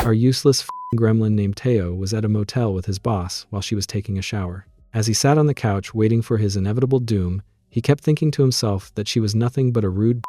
Our useless gremlin named Teo was at a motel with his boss while she was taking a shower. As he sat on the couch waiting for his inevitable doom, he kept thinking to himself that she was nothing but a rude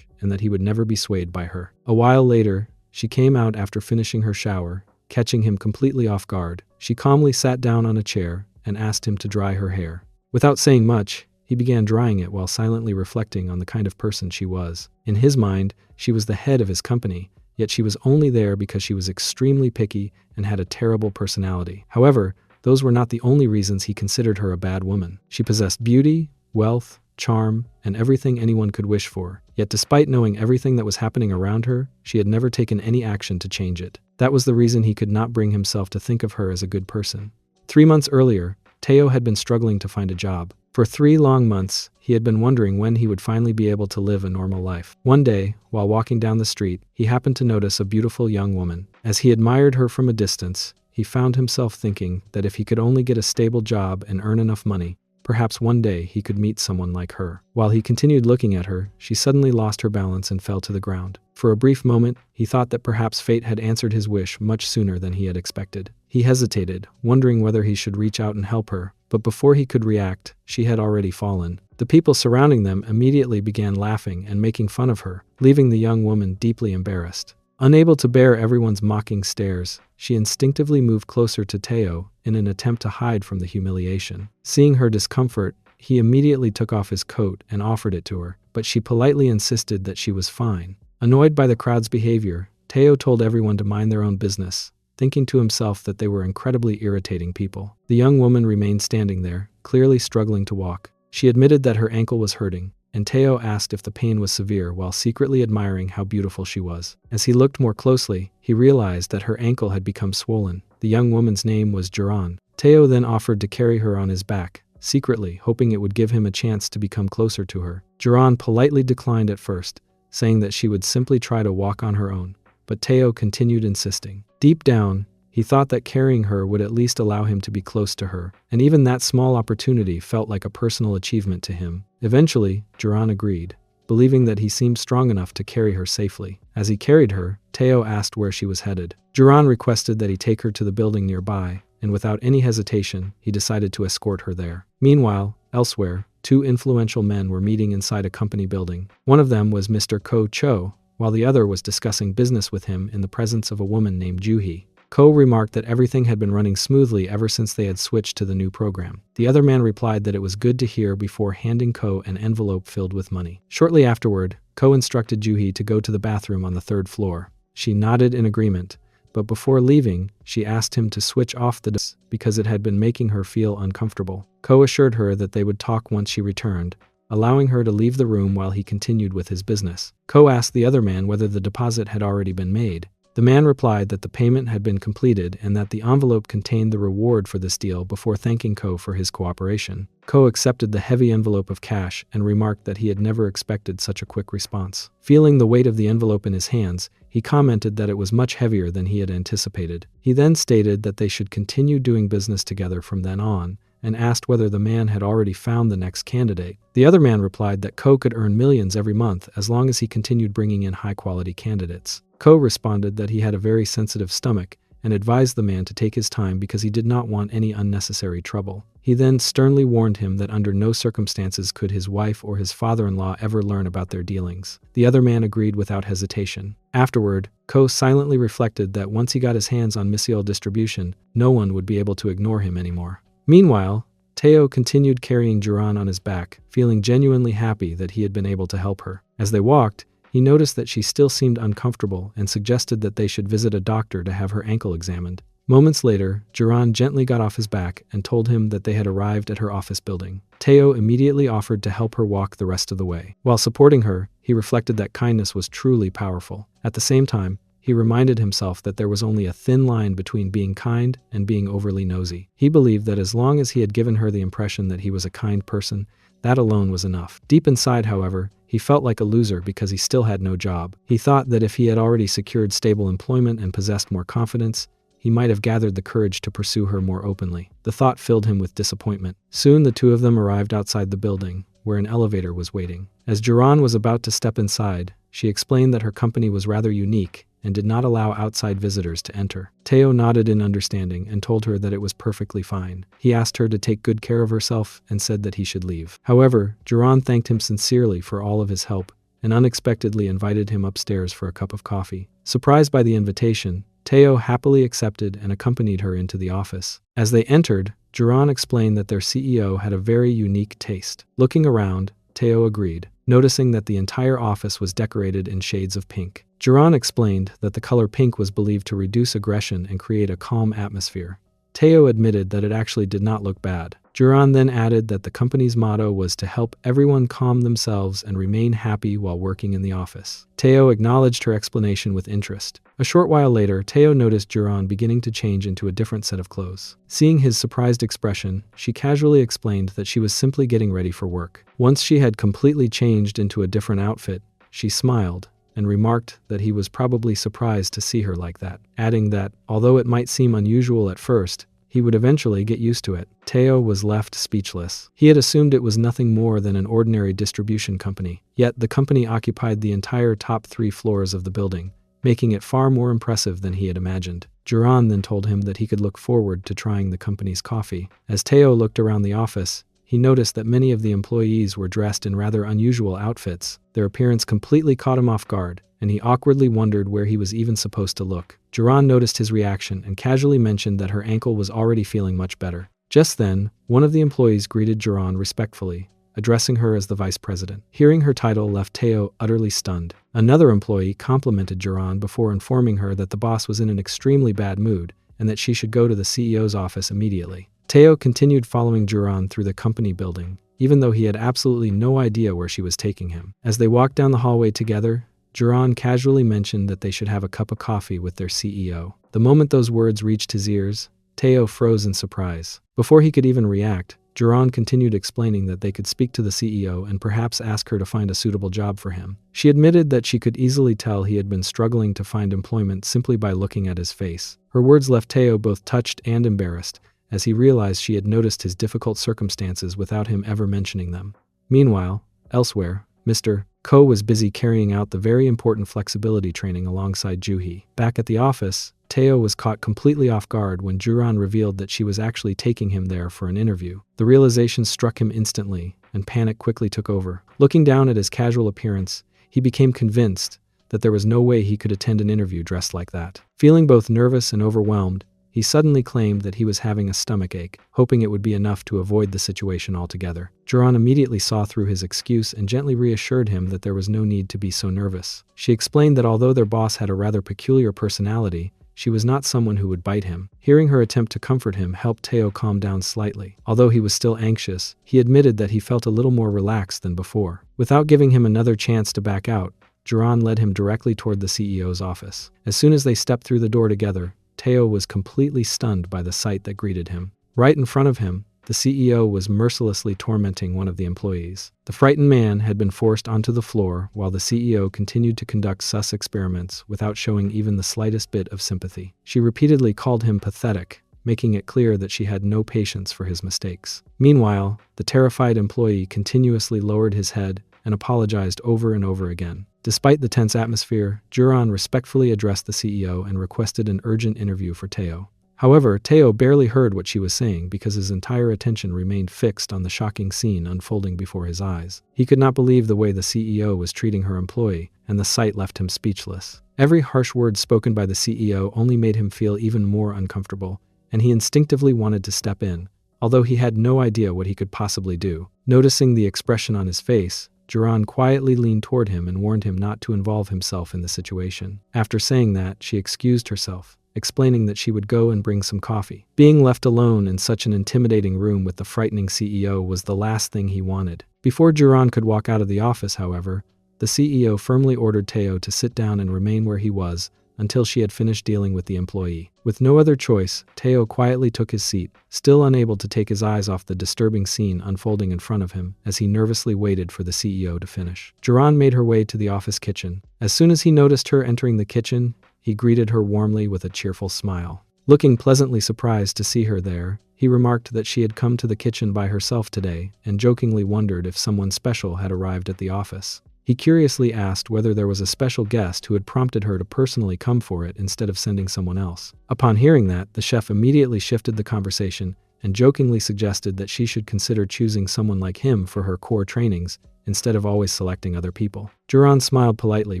and that he would never be swayed by her. A while later, she came out after finishing her shower, catching him completely off guard. She calmly sat down on a chair and asked him to dry her hair. Without saying much, he began drying it while silently reflecting on the kind of person she was. In his mind, she was the head of his company, yet she was only there because she was extremely picky and had a terrible personality. However, those were not the only reasons he considered her a bad woman. She possessed beauty, wealth, charm, and everything anyone could wish for. Yet despite knowing everything that was happening around her, she had never taken any action to change it. That was the reason he could not bring himself to think of her as a good person. 3 months earlier, Teo had been struggling to find a job. For 3 long months, he had been wondering when he would finally be able to live a normal life. One day, while walking down the street, he happened to notice a beautiful young woman. As he admired her from a distance, he found himself thinking that if he could only get a stable job and earn enough money, perhaps one day he could meet someone like her. While he continued looking at her, she suddenly lost her balance and fell to the ground. For a brief moment, he thought that perhaps fate had answered his wish much sooner than he had expected. He hesitated, wondering whether he should reach out and help her, but before he could react, she had already fallen. The people surrounding them immediately began laughing and making fun of her, leaving the young woman deeply embarrassed. Unable to bear everyone's mocking stares, she instinctively moved closer to Teo in an attempt to hide from the humiliation. Seeing her discomfort, he immediately took off his coat and offered it to her, but she politely insisted that she was fine. Annoyed by the crowd's behavior, Teo told everyone to mind their own business, thinking to himself that they were incredibly irritating people. The young woman remained standing there, clearly struggling to walk. She admitted that her ankle was hurting, and Teo asked if the pain was severe while secretly admiring how beautiful she was. As he looked more closely, he realized that her ankle had become swollen. The young woman's name was Jiran. Teo then offered to carry her on his back, secretly hoping it would give him a chance to become closer to her. Jiran politely declined at first, saying that she would simply try to walk on her own, but Teo continued insisting. Deep down, he thought that carrying her would at least allow him to be close to her, and even that small opportunity felt like a personal achievement to him. Eventually, Jiran agreed, believing that he seemed strong enough to carry her safely. As he carried her, Teo asked where she was headed. Jiran requested that he take her to the building nearby, and without any hesitation, he decided to escort her there. Meanwhile, elsewhere, 2 influential men were meeting inside a company building. One of them was Mr. Ko Cho, while the other was discussing business with him in the presence of a woman named Juhi. Ko remarked that everything had been running smoothly ever since they had switched to the new program. The other man replied that it was good to hear before handing Ko an envelope filled with money. Shortly afterward, Ko instructed Juhi to go to the bathroom on the 3rd floor. She nodded in agreement, but before leaving, she asked him to switch off the device because it had been making her feel uncomfortable. Ko assured her that they would talk once she returned, allowing her to leave the room while he continued with his business. Ko asked the other man whether the deposit had already been made. The man replied that the payment had been completed and that the envelope contained the reward for this deal before thanking Ko for his cooperation. Ko accepted the heavy envelope of cash and remarked that he had never expected such a quick response. Feeling the weight of the envelope in his hands, he commented that it was much heavier than he had anticipated. He then stated that they should continue doing business together from then on, and asked whether the man had already found the next candidate. The other man replied that Ko could earn millions every month as long as he continued bringing in high-quality candidates. Ko responded that he had a very sensitive stomach and advised the man to take his time because he did not want any unnecessary trouble. He then sternly warned him that under no circumstances could his wife or his father-in-law ever learn about their dealings. The other man agreed without hesitation. Afterward, Ko silently reflected that once he got his hands on missile distribution, no one would be able to ignore him anymore. Meanwhile, Teo continued carrying Jiran on his back, feeling genuinely happy that he had been able to help her. As they walked, he noticed that she still seemed uncomfortable and suggested that they should visit a doctor to have her ankle examined. Moments later, Jiran gently got off his back and told him that they had arrived at her office building. Teo immediately offered to help her walk the rest of the way. While supporting her, he reflected that kindness was truly powerful. At the same time, he reminded himself that there was only a thin line between being kind and being overly nosy. He believed that as long as he had given her the impression that he was a kind person, that alone was enough. Deep inside, however, he felt like a loser because he still had no job. He thought that if he had already secured stable employment and possessed more confidence, he might have gathered the courage to pursue her more openly. The thought filled him with disappointment. Soon the two of them arrived outside the building, where an elevator was waiting. As Jiran was about to step inside, she explained that her company was rather unique and did not allow outside visitors to enter. Teo nodded in understanding and told her that it was perfectly fine. He asked her to take good care of herself and said that he should leave. However, Juran thanked him sincerely for all of his help and unexpectedly invited him upstairs for a cup of coffee. Surprised by the invitation, Teo happily accepted and accompanied her into the office. As they entered, Juran explained that their CEO had a very unique taste. Looking around, Teo agreed, noticing that the entire office was decorated in shades of pink. Juran explained that the color pink was believed to reduce aggression and create a calm atmosphere. Teo admitted that it actually did not look bad. Juran then added that the company's motto was to help everyone calm themselves and remain happy while working in the office. Teo acknowledged her explanation with interest. A short while later, Teo noticed Juran beginning to change into a different set of clothes. Seeing his surprised expression, she casually explained that she was simply getting ready for work. Once she had completely changed into a different outfit, she smiled and remarked that he was probably surprised to see her like that, adding that, although it might seem unusual at first, he would eventually get used to it. Teo was left speechless. He had assumed it was nothing more than an ordinary distribution company, yet the company occupied the entire top 3 floors of the building, making it far more impressive than he had imagined. Juran then told him that he could look forward to trying the company's coffee. As Teo looked around the office, he noticed that many of the employees were dressed in rather unusual outfits. Their appearance completely caught him off guard, and he awkwardly wondered where he was even supposed to look. Juran noticed his reaction and casually mentioned that her ankle was already feeling much better. Just then, one of the employees greeted Juran respectfully, addressing her as the vice president. Hearing her title left Teo utterly stunned. Another employee complimented Juran before informing her that the boss was in an extremely bad mood and that she should go to the CEO's office immediately. Teo continued following Juran through the company building, even though he had absolutely no idea where she was taking him. As they walked down the hallway together, Juran casually mentioned that they should have a cup of coffee with their CEO. The moment those words reached his ears, Teo froze in surprise. Before he could even react, Juran continued explaining that they could speak to the CEO and perhaps ask her to find a suitable job for him. She admitted that she could easily tell he had been struggling to find employment simply by looking at his face. Her words left Teo both touched and embarrassed, as he realized she had noticed his difficult circumstances without him ever mentioning them. Meanwhile, elsewhere, Mr. Ko was busy carrying out the very important flexibility training alongside Juhi. Back at the office, Teo was caught completely off guard when Juran revealed that she was actually taking him there for an interview. The realization struck him instantly, and panic quickly took over. Looking down at his casual appearance, he became convinced that there was no way he could attend an interview dressed like that. Feeling both nervous and overwhelmed, he suddenly claimed that he was having a stomachache, hoping it would be enough to avoid the situation altogether. Juran immediately saw through his excuse and gently reassured him that there was no need to be so nervous. She explained that although their boss had a rather peculiar personality, she was not someone who would bite him. Hearing her attempt to comfort him helped Teo calm down slightly. Although he was still anxious, he admitted that he felt a little more relaxed than before. Without giving him another chance to back out, Juran led him directly toward the CEO's office. As soon as they stepped through the door together, Teo was completely stunned by the sight that greeted him. Right in front of him, the CEO was mercilessly tormenting one of the employees. The frightened man had been forced onto the floor while the CEO continued to conduct sus experiments without showing even the slightest bit of sympathy. She repeatedly called him pathetic, making it clear that she had no patience for his mistakes. Meanwhile, the terrified employee continuously lowered his head and apologized over and over again. Despite the tense atmosphere, Juran respectfully addressed the CEO and requested an urgent interview for Teo. However, Teo barely heard what she was saying because his entire attention remained fixed on the shocking scene unfolding before his eyes. He could not believe the way the CEO was treating her employee, and the sight left him speechless. Every harsh word spoken by the CEO only made him feel even more uncomfortable, and he instinctively wanted to step in, although he had no idea what he could possibly do. Noticing the expression on his face, Juran quietly leaned toward him and warned him not to involve himself in the situation. After saying that, she excused herself, explaining that she would go and bring some coffee. Being left alone in such an intimidating room with the frightening CEO was the last thing he wanted. Before Juran could walk out of the office, however, the CEO firmly ordered Teo to sit down and remain where he was until she had finished dealing with the employee. With no other choice, Teo quietly took his seat, still unable to take his eyes off the disturbing scene unfolding in front of him as he nervously waited for the CEO to finish. Juran made her way to the office kitchen. As soon as he noticed her entering the kitchen, he greeted her warmly with a cheerful smile. Looking pleasantly surprised to see her there, he remarked that she had come to the kitchen by herself today and jokingly wondered if someone special had arrived at the office. He curiously asked whether there was a special guest who had prompted her to personally come for it instead of sending someone else. Upon hearing that, the chef immediately shifted the conversation and jokingly suggested that she should consider choosing someone like him for her core trainings instead of always selecting other people. Duran smiled politely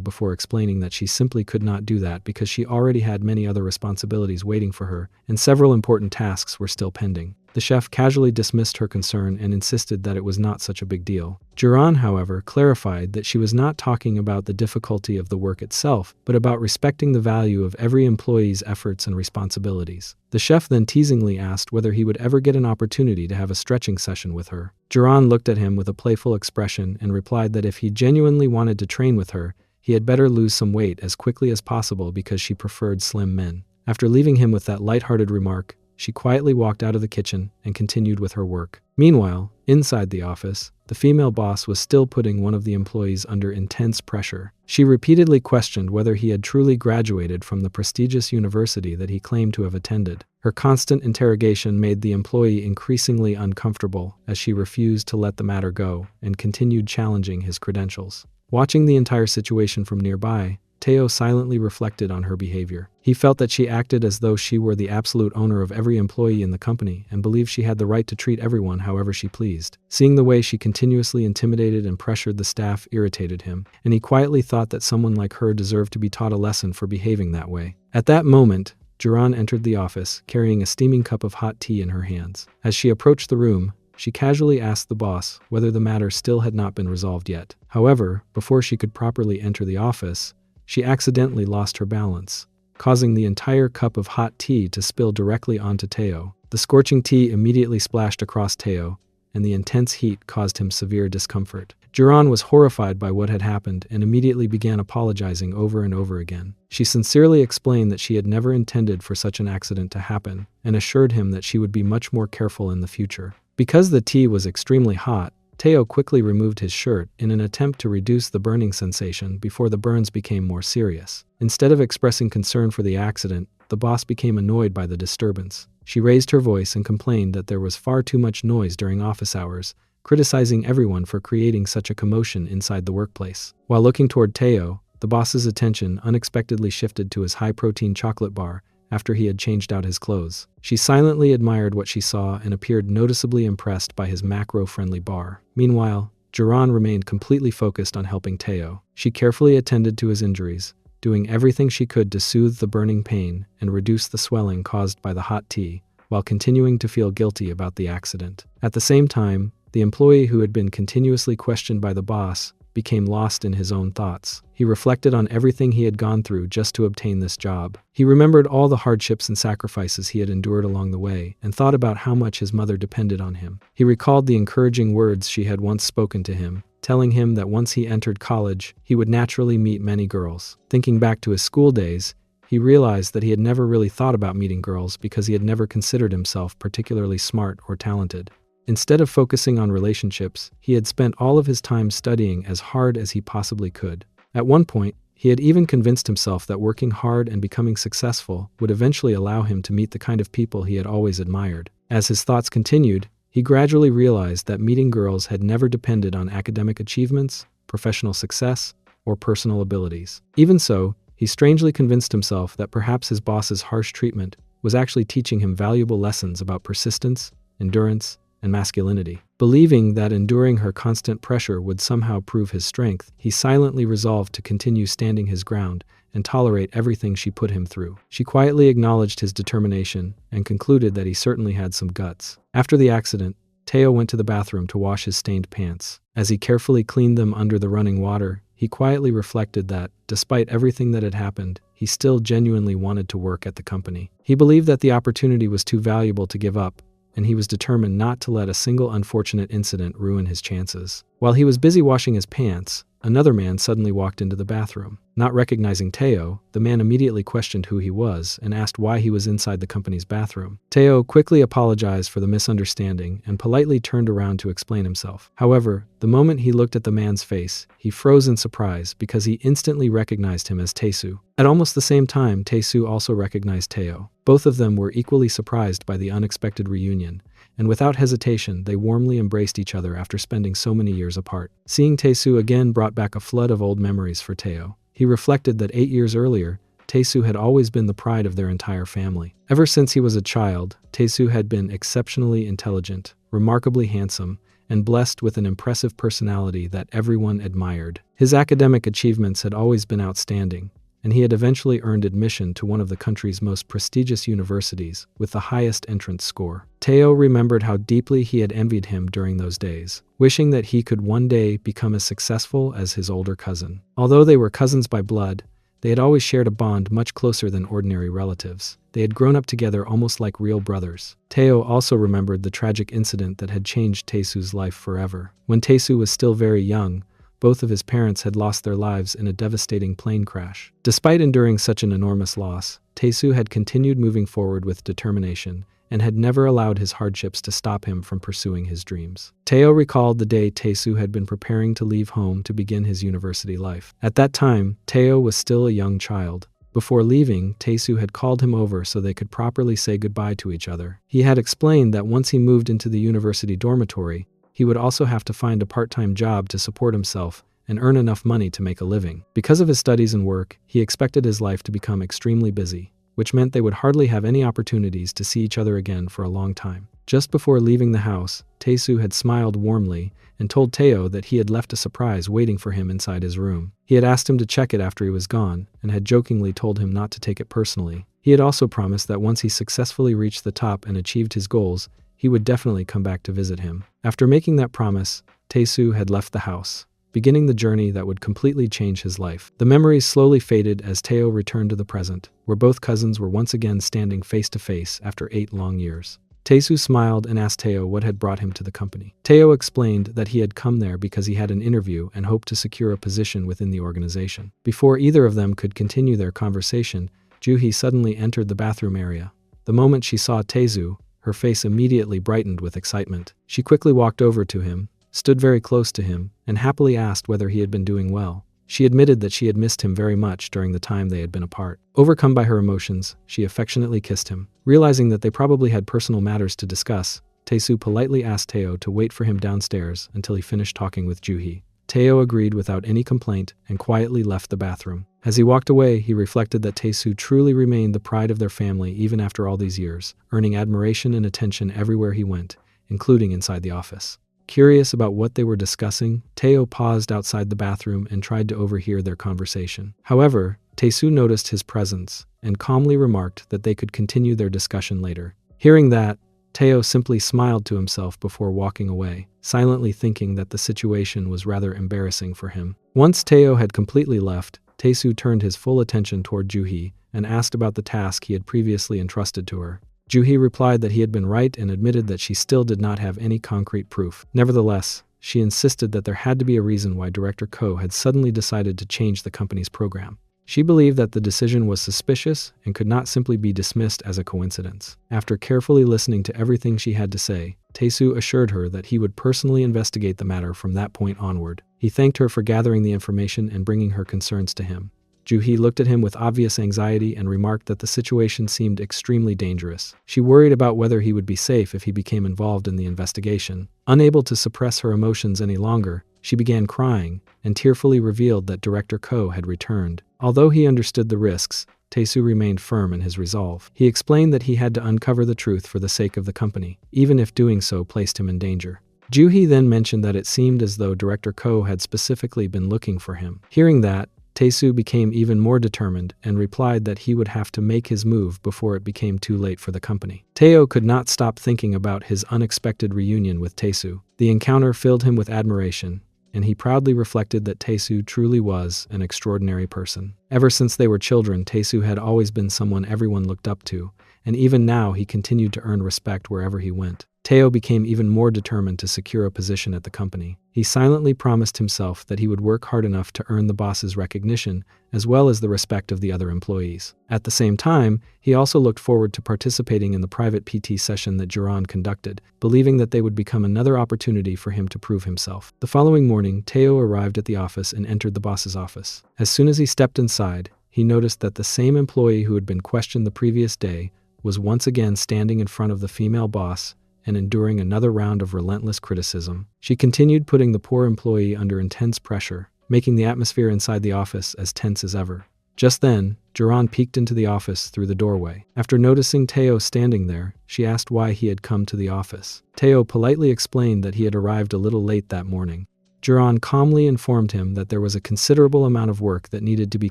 before explaining that she simply could not do that because she already had many other responsibilities waiting for her, and several important tasks were still pending. The chef casually dismissed her concern and insisted that it was not such a big deal. Duran, however, clarified that she was not talking about the difficulty of the work itself, but about respecting the value of every employee's efforts and responsibilities. The chef then teasingly asked whether he would ever get an opportunity to have a stretching session with her. Duran looked at him with a playful expression and replied that if he genuinely wanted to train with her, he had better lose some weight as quickly as possible because she preferred slim men. After leaving him with that lighthearted remark, she quietly walked out of the kitchen and continued with her work. Meanwhile, inside the office, the female boss was still putting one of the employees under intense pressure. She repeatedly questioned whether he had truly graduated from the prestigious university that he claimed to have attended. Her constant interrogation made the employee increasingly uncomfortable as she refused to let the matter go and continued challenging his credentials. Watching the entire situation from nearby, Teo silently reflected on her behavior. He felt that she acted as though she were the absolute owner of every employee in the company and believed she had the right to treat everyone however she pleased. Seeing the way she continuously intimidated and pressured the staff irritated him, and he quietly thought that someone like her deserved to be taught a lesson for behaving that way. At that moment, Duran entered the office, carrying a steaming cup of hot tea in her hands. As she approached the room, she casually asked the boss whether the matter still had not been resolved yet. However, before she could properly enter the office, she accidentally lost her balance, causing the entire cup of hot tea to spill directly onto Teo. The scorching tea immediately splashed across Teo, and the intense heat caused him severe discomfort. Duran was horrified by what had happened and immediately began apologizing over and over again. She sincerely explained that she had never intended for such an accident to happen and assured him that she would be much more careful in the future. Because the tea was extremely hot, Teo quickly removed his shirt in an attempt to reduce the burning sensation before the burns became more serious. Instead of expressing concern for the accident, the boss became annoyed by the disturbance. She raised her voice and complained that there was far too much noise during office hours, criticizing everyone for creating such a commotion inside the workplace. While looking toward Teo, the boss's attention unexpectedly shifted to his high-protein chocolate bar after he had changed out his clothes. She silently admired what she saw and appeared noticeably impressed by his macro-friendly bar. Meanwhile, Duran remained completely focused on helping Teo. She carefully attended to his injuries, doing everything she could to soothe the burning pain and reduce the swelling caused by the hot tea, while continuing to feel guilty about the accident. At the same time, the employee who had been continuously questioned by the boss became lost in his own thoughts. He reflected on everything he had gone through just to obtain this job. He remembered all the hardships and sacrifices he had endured along the way and thought about how much his mother depended on him. He recalled the encouraging words she had once spoken to him, telling him that once he entered college, he would naturally meet many girls. Thinking back to his school days, he realized that he had never really thought about meeting girls because he had never considered himself particularly smart or talented. Instead of focusing on relationships, he had spent all of his time studying as hard as he possibly could. At one point, he had even convinced himself that working hard and becoming successful would eventually allow him to meet the kind of people he had always admired. As his thoughts continued, he gradually realized that meeting girls had never depended on academic achievements, professional success, or personal abilities. Even so, he strangely convinced himself that perhaps his boss's harsh treatment was actually teaching him valuable lessons about persistence, endurance, and masculinity. Believing that enduring her constant pressure would somehow prove his strength, he silently resolved to continue standing his ground and tolerate everything she put him through. She quietly acknowledged his determination and concluded that he certainly had some guts. After the accident, Teo went to the bathroom to wash his stained pants. As he carefully cleaned them under the running water, he quietly reflected that, despite everything that had happened, he still genuinely wanted to work at the company. He believed that the opportunity was too valuable to give up, and he was determined not to let a single unfortunate incident ruin his chances. While he was busy washing his pants, another man suddenly walked into the bathroom. Not recognizing Teo, the man immediately questioned who he was and asked why he was inside the company's bathroom. Teo quickly apologized for the misunderstanding and politely turned around to explain himself. However, The moment he looked at the man's face, he froze in surprise because he instantly recognized him as Tae-soo. At almost the same time, Tae-soo also recognized Teo. Both of them were equally surprised by the unexpected reunion, and without hesitation, they warmly embraced each other after spending so many years apart. Seeing Tae-soo again brought back a flood of old memories for Teo. He reflected that 8 years earlier, Tae-soo had always been the pride of their entire family. Ever since he was a child, Tae-soo had been exceptionally intelligent, remarkably handsome, and blessed with an impressive personality that everyone admired. His academic achievements had always been outstanding, and he had eventually earned admission to one of the country's most prestigious universities with the highest entrance score. Teo remembered how deeply he had envied him during those days, wishing that he could one day become as successful as his older cousin. Although they were cousins by blood, they had always shared a bond much closer than ordinary relatives. They had grown up together almost like real brothers. Teo also remembered the tragic incident that had changed Tae-soo's life forever. When Tae-soo was still very young, both of his parents had lost their lives in a devastating plane crash. Despite enduring such an enormous loss, Tae-soo had continued moving forward with determination and had never allowed his hardships to stop him from pursuing his dreams. Teo recalled the day Tae-soo had been preparing to leave home to begin his university life. At that time, Teo was still a young child. Before leaving, Tae-soo had called him over so they could properly say goodbye to each other. He had explained that once he moved into the university dormitory, he would also have to find a part-time job to support himself and earn enough money to make a living. Because of his studies and work, he expected his life to become extremely busy, which meant they would hardly have any opportunities to see each other again for a long time. Just before leaving the house, Tae-soo had smiled warmly and told Teo that he had left a surprise waiting for him inside his room. He had asked him to check it after he was gone, and had jokingly told him not to take it personally. He had also promised that once he successfully reached the top and achieved his goals, he would definitely come back to visit him. After making that promise, Tae-soo had left the house, beginning the journey that would completely change his life. The memories slowly faded as Teo returned to the present, where both cousins were once again standing face to face after 8 long years. Tae-soo smiled and asked Teo what had brought him to the company. Teo explained that he had come there because he had an interview and hoped to secure a position within the organization. Before either of them could continue their conversation, Joo-hee suddenly entered the bathroom area. The moment she saw Tae-soo, her face immediately brightened with excitement. She quickly walked over to him, stood very close to him, and happily asked whether he had been doing well. She admitted that she had missed him very much during the time they had been apart. Overcome by her emotions, she affectionately kissed him. Realizing that they probably had personal matters to discuss, Tae-soo politely asked Teo to wait for him downstairs until he finished talking with Joo-hee. Teo agreed without any complaint and quietly left the bathroom. As he walked away, he reflected that Tae-soo truly remained the pride of their family even after all these years, earning admiration and attention everywhere he went, including inside the office. Curious about what they were discussing, Teo paused outside the bathroom and tried to overhear their conversation. However, Tae-soo noticed his presence and calmly remarked that they could continue their discussion later. Hearing that, Teo simply smiled to himself before walking away, silently thinking that the situation was rather embarrassing for him. Once Teo had completely left, Tae-soo turned his full attention toward Joo-hee and asked about the task he had previously entrusted to her. Joo-hee replied that he had been right and admitted that she still did not have any concrete proof. Nevertheless, she insisted that there had to be a reason why Director Ko had suddenly decided to change the company's program. She believed that the decision was suspicious and could not simply be dismissed as a coincidence. After carefully listening to everything she had to say, Tae-soo assured her that he would personally investigate the matter from that point onward. He thanked her for gathering the information and bringing her concerns to him. Joo-hee looked at him with obvious anxiety and remarked that the situation seemed extremely dangerous. She worried about whether he would be safe if he became involved in the investigation. Unable to suppress her emotions any longer, she began crying and tearfully revealed that Director Ko had returned. Although he understood the risks, Tae-soo remained firm in his resolve. He explained that he had to uncover the truth for the sake of the company, even if doing so placed him in danger. Joo-hee then mentioned that it seemed as though Director Ko had specifically been looking for him. Hearing that, Tae-soo became even more determined and replied that he would have to make his move before it became too late for the company. Teo could not stop thinking about his unexpected reunion with Tae-soo. The encounter filled him with admiration, and he proudly reflected that Tae-soo truly was an extraordinary person. Ever since they were children, Tae-soo had always been someone everyone looked up to, and even now he continued to earn respect wherever he went. Teo became even more determined to secure a position at the company. He silently promised himself that he would work hard enough to earn the boss's recognition, as well as the respect of the other employees. At the same time, he also looked forward to participating in the private PT session that Jiran conducted, believing that they would become another opportunity for him to prove himself. The following morning, Teo arrived at the office and entered the boss's office. As soon as he stepped inside, he noticed that the same employee who had been questioned the previous day was once again standing in front of the female boss and enduring another round of relentless criticism. She continued putting the poor employee under intense pressure, making the atmosphere inside the office as tense as ever. Just then, Jiran peeked into the office through the doorway. After noticing Teo standing there, she asked why he had come to the office. Teo politely explained that he had arrived a little late that morning. Jiran calmly informed him that there was a considerable amount of work that needed to be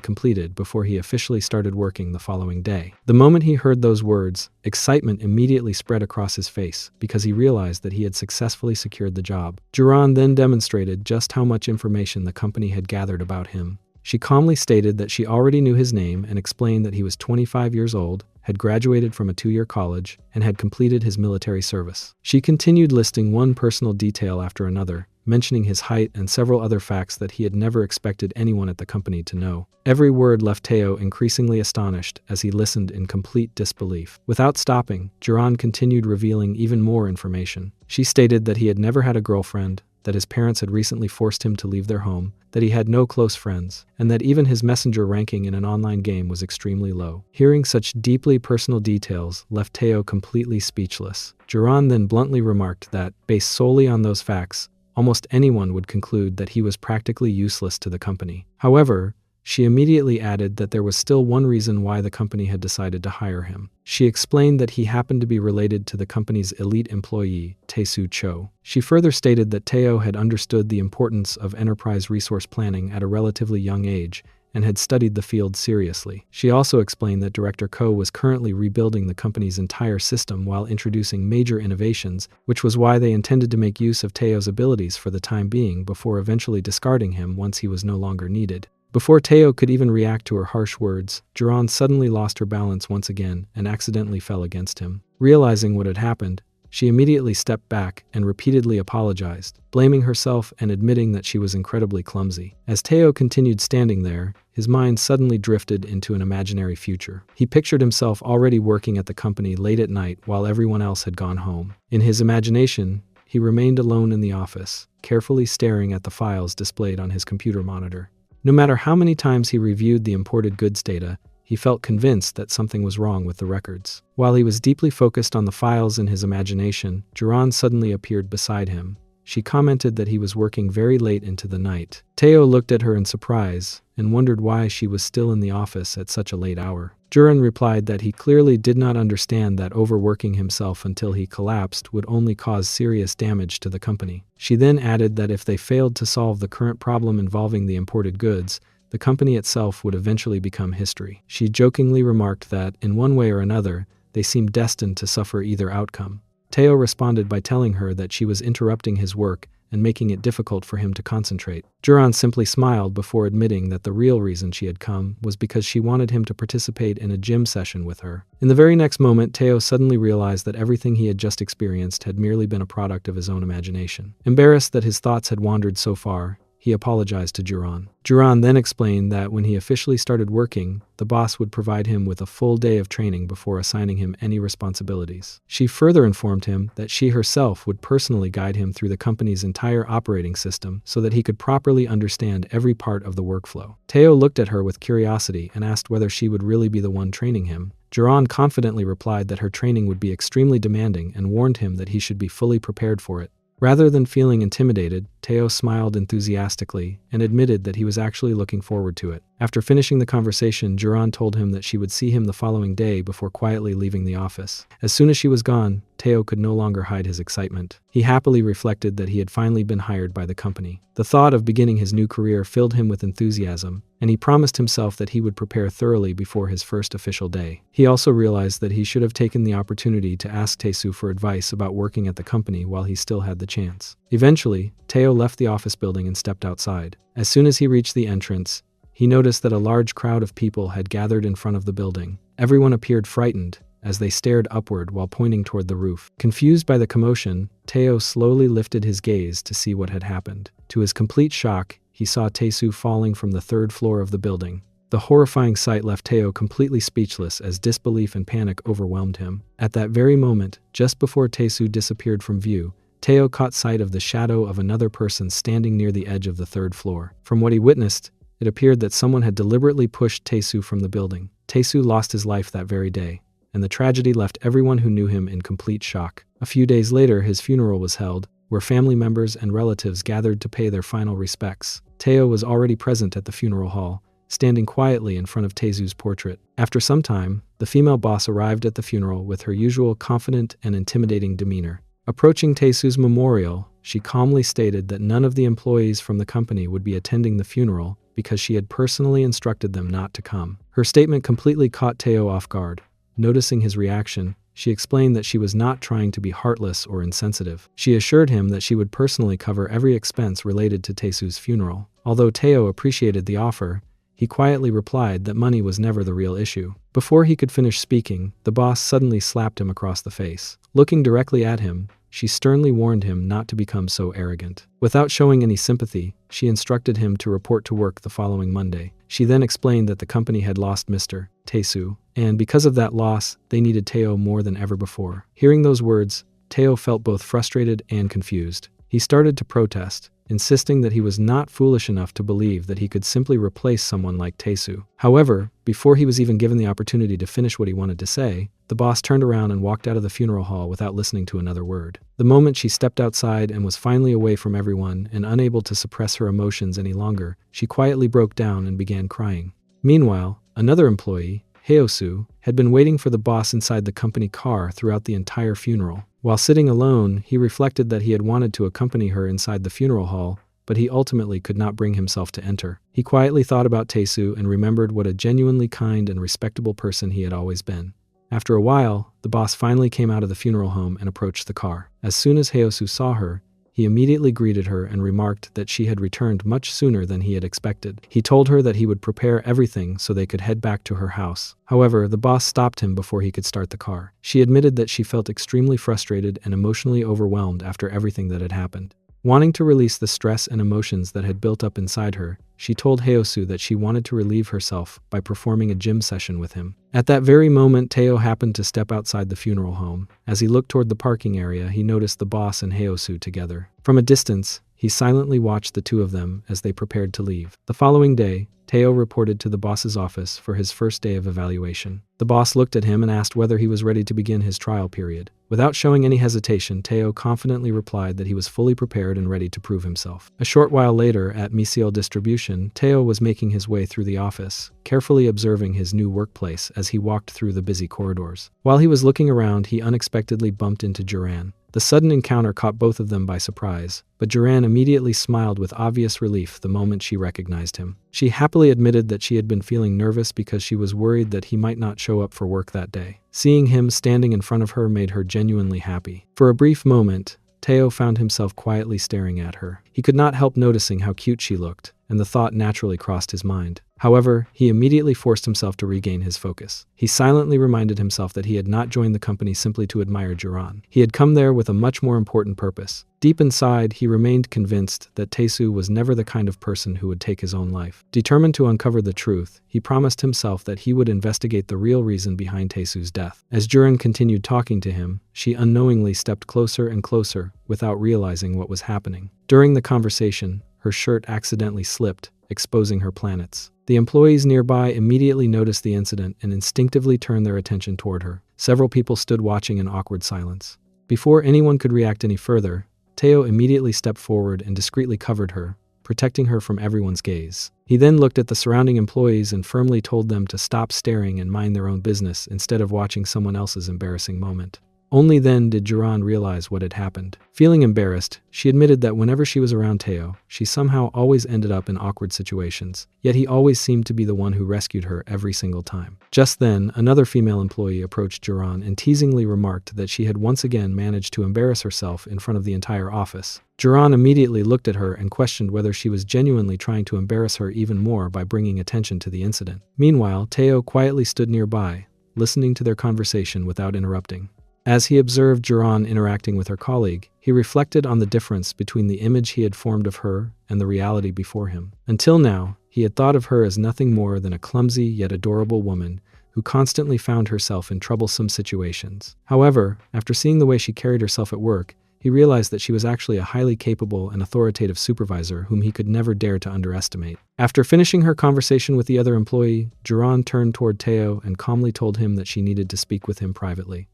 completed before he officially started working the following day. The moment he heard those words, excitement immediately spread across his face because he realized that he had successfully secured the job. Jiran then demonstrated just how much information the company had gathered about him. She calmly stated that she already knew his name and explained that he was 25 years old, had graduated from a 2-year college, and had completed his military service. She continued listing one personal detail after another, mentioning his height and several other facts that he had never expected anyone at the company to know. Every word left Teo increasingly astonished as he listened in complete disbelief. Without stopping, Jiran continued revealing even more information. She stated that he had never had a girlfriend, that his parents had recently forced him to leave their home, that he had no close friends, and that even his messenger ranking in an online game was extremely low. Hearing such deeply personal details left Teo completely speechless. Jiran then bluntly remarked that, based solely on those facts, almost anyone would conclude that he was practically useless to the company. However, she immediately added that there was still one reason why the company had decided to hire him. She explained that he happened to be related to the company's elite employee, Tae-soo Cho. She further stated that Teo had understood the importance of enterprise resource planning at a relatively young age and had studied the field seriously. She also explained that Director Ko was currently rebuilding the company's entire system while introducing major innovations, which was why they intended to make use of Teo's abilities for the time being before eventually discarding him once he was no longer needed. Before Teo could even react to her harsh words, Jiran suddenly lost her balance once again and accidentally fell against him. Realizing what had happened, she immediately stepped back and repeatedly apologized, blaming herself and admitting that she was incredibly clumsy. As Teo continued standing there, his mind suddenly drifted into an imaginary future. He pictured himself already working at the company late at night while everyone else had gone home. In his imagination, he remained alone in the office, carefully staring at the files displayed on his computer monitor. No matter how many times he reviewed the imported goods data, he felt convinced that something was wrong with the records. While he was deeply focused on the files in his imagination, Jiran suddenly appeared beside him. She commented that he was working very late into the night. Teo looked at her in surprise and wondered why she was still in the office at such a late hour. Jiran replied that he clearly did not understand that overworking himself until he collapsed would only cause serious damage to the company. She then added that if they failed to solve the current problem involving the imported goods, the company itself would eventually become history. She jokingly remarked that, in one way or another, they seemed destined to suffer either outcome. Teo responded by telling her that she was interrupting his work and making it difficult for him to concentrate. Jiran simply smiled before admitting that the real reason she had come was because she wanted him to participate in a gym session with her. In the very next moment, Teo suddenly realized that everything he had just experienced had merely been a product of his own imagination. Embarrassed that his thoughts had wandered so far, he apologized to Jiran. Jiran then explained that when he officially started working, the boss would provide him with a full day of training before assigning him any responsibilities. She further informed him that she herself would personally guide him through the company's entire operating system so that he could properly understand every part of the workflow. Teo looked at her with curiosity and asked whether she would really be the one training him. Jiran confidently replied that her training would be extremely demanding and warned him that he should be fully prepared for it. Rather than feeling intimidated, Teo smiled enthusiastically and admitted that he was actually looking forward to it. After finishing the conversation, Jiran told him that she would see him the following day before quietly leaving the office. As soon as she was gone, Teo could no longer hide his excitement. He happily reflected that he had finally been hired by the company. The thought of beginning his new career filled him with enthusiasm, and he promised himself that he would prepare thoroughly before his first official day. He also realized that he should have taken the opportunity to ask Tae-soo for advice about working at the company while he still had the chance. Eventually, Teo left the office building and stepped outside. As soon as he reached the entrance, he noticed that a large crowd of people had gathered in front of the building. Everyone appeared frightened, as they stared upward while pointing toward the roof. Confused by the commotion, Teo slowly lifted his gaze to see what had happened. To his complete shock, he saw Taesu falling from the third floor of the building. The horrifying sight left Teo completely speechless as disbelief and panic overwhelmed him. At that very moment, just before Taesu disappeared from view, Teo caught sight of the shadow of another person standing near the edge of the third floor. From what he witnessed, it appeared that someone had deliberately pushed Taesu from the building. Taesu lost his life that very day, and the tragedy left everyone who knew him in complete shock. A few days later, his funeral was held, where family members and relatives gathered to pay their final respects. Teo was already present at the funeral hall, standing quietly in front of Taesu's portrait. After some time, the female boss arrived at the funeral with her usual confident and intimidating demeanor. Approaching Taesu's memorial, she calmly stated that none of the employees from the company would be attending the funeral because she had personally instructed them not to come. Her statement completely caught Teo off guard. Noticing his reaction, she explained that she was not trying to be heartless or insensitive. She assured him that she would personally cover every expense related to Taesu's funeral. Although Teo appreciated the offer, he quietly replied that money was never the real issue. Before he could finish speaking, the boss suddenly slapped him across the face. Looking directly at him, she sternly warned him not to become so arrogant. Without showing any sympathy, she instructed him to report to work the following Monday. She then explained that the company had lost Mr. Taesu, and because of that loss, they needed Teo more than ever before. Hearing those words, Teo felt both frustrated and confused. He started to protest, insisting that he was not foolish enough to believe that he could simply replace someone like Taesu. However, before he was even given the opportunity to finish what he wanted to say, the boss turned around and walked out of the funeral hall without listening to another word. The moment she stepped outside and was finally away from everyone and unable to suppress her emotions any longer, she quietly broke down and began crying. Meanwhile, another employee, Haeosu, had been waiting for the boss inside the company car throughout the entire funeral. While sitting alone, he reflected that he had wanted to accompany her inside the funeral hall, but he ultimately could not bring himself to enter. He quietly thought about Taesu and remembered what a genuinely kind and respectable person he had always been. After a while, the boss finally came out of the funeral home and approached the car. As soon as Haeosu saw her, he immediately greeted her and remarked that she had returned much sooner than he had expected. He told her that he would prepare everything so they could head back to her house. However, the boss stopped him before he could start the car. She admitted that she felt extremely frustrated and emotionally overwhelmed after everything that had happened. Wanting to release the stress and emotions that had built up inside her, she told Haeosu that she wanted to relieve herself by performing a gym session with him. At that very moment, Teo happened to step outside the funeral home. As he looked toward the parking area, he noticed the boss and Haeosu together. From a distance, he silently watched the two of them as they prepared to leave. The following day, Teo reported to the boss's office for his first day of evaluation. The boss looked at him and asked whether he was ready to begin his trial period. Without showing any hesitation, Teo confidently replied that he was fully prepared and ready to prove himself. A short while later, at Misiel Distribution, Teo was making his way through the office, carefully observing his new workplace as he walked through the busy corridors. While he was looking around, he unexpectedly bumped into Duran. The sudden encounter caught both of them by surprise, but Duran immediately smiled with obvious relief the moment she recognized him. She happily admitted that she had been feeling nervous because she was worried that he might not show up for work that day. Seeing him standing in front of her made her genuinely happy. For a brief moment, Teo found himself quietly staring at her. He could not help noticing how cute she looked, and the thought naturally crossed his mind. However, he immediately forced himself to regain his focus. He silently reminded himself that he had not joined the company simply to admire Duran. He had come there with a much more important purpose. Deep inside, he remained convinced that Taesu was never the kind of person who would take his own life. Determined to uncover the truth, he promised himself that he would investigate the real reason behind Taesu's death. As Duran continued talking to him, she unknowingly stepped closer and closer without realizing what was happening. During the conversation, her shirt accidentally slipped, exposing her planets. The employees nearby immediately noticed the incident and instinctively turned their attention toward her. Several people stood watching in awkward silence. Before anyone could react any further, Teo immediately stepped forward and discreetly covered her, protecting her from everyone's gaze. He then looked at the surrounding employees and firmly told them to stop staring and mind their own business instead of watching someone else's embarrassing moment. Only then did Duran realize what had happened. Feeling embarrassed, she admitted that whenever she was around Teo, she somehow always ended up in awkward situations, yet he always seemed to be the one who rescued her every single time. Just then, another female employee approached Duran and teasingly remarked that she had once again managed to embarrass herself in front of the entire office. Duran immediately looked at her and questioned whether she was genuinely trying to embarrass her even more by bringing attention to the incident. Meanwhile, Teo quietly stood nearby, listening to their conversation without interrupting. As he observed Jiran interacting with her colleague, he reflected on the difference between the image he had formed of her and the reality before him. Until now, he had thought of her as nothing more than a clumsy yet adorable woman who constantly found herself in troublesome situations. However, after seeing the way she carried herself at work, he realized that she was actually a highly capable and authoritative supervisor whom he could never dare to underestimate. After finishing her conversation with the other employee, Jiran turned toward Teo and calmly told him that she needed to speak with him privately.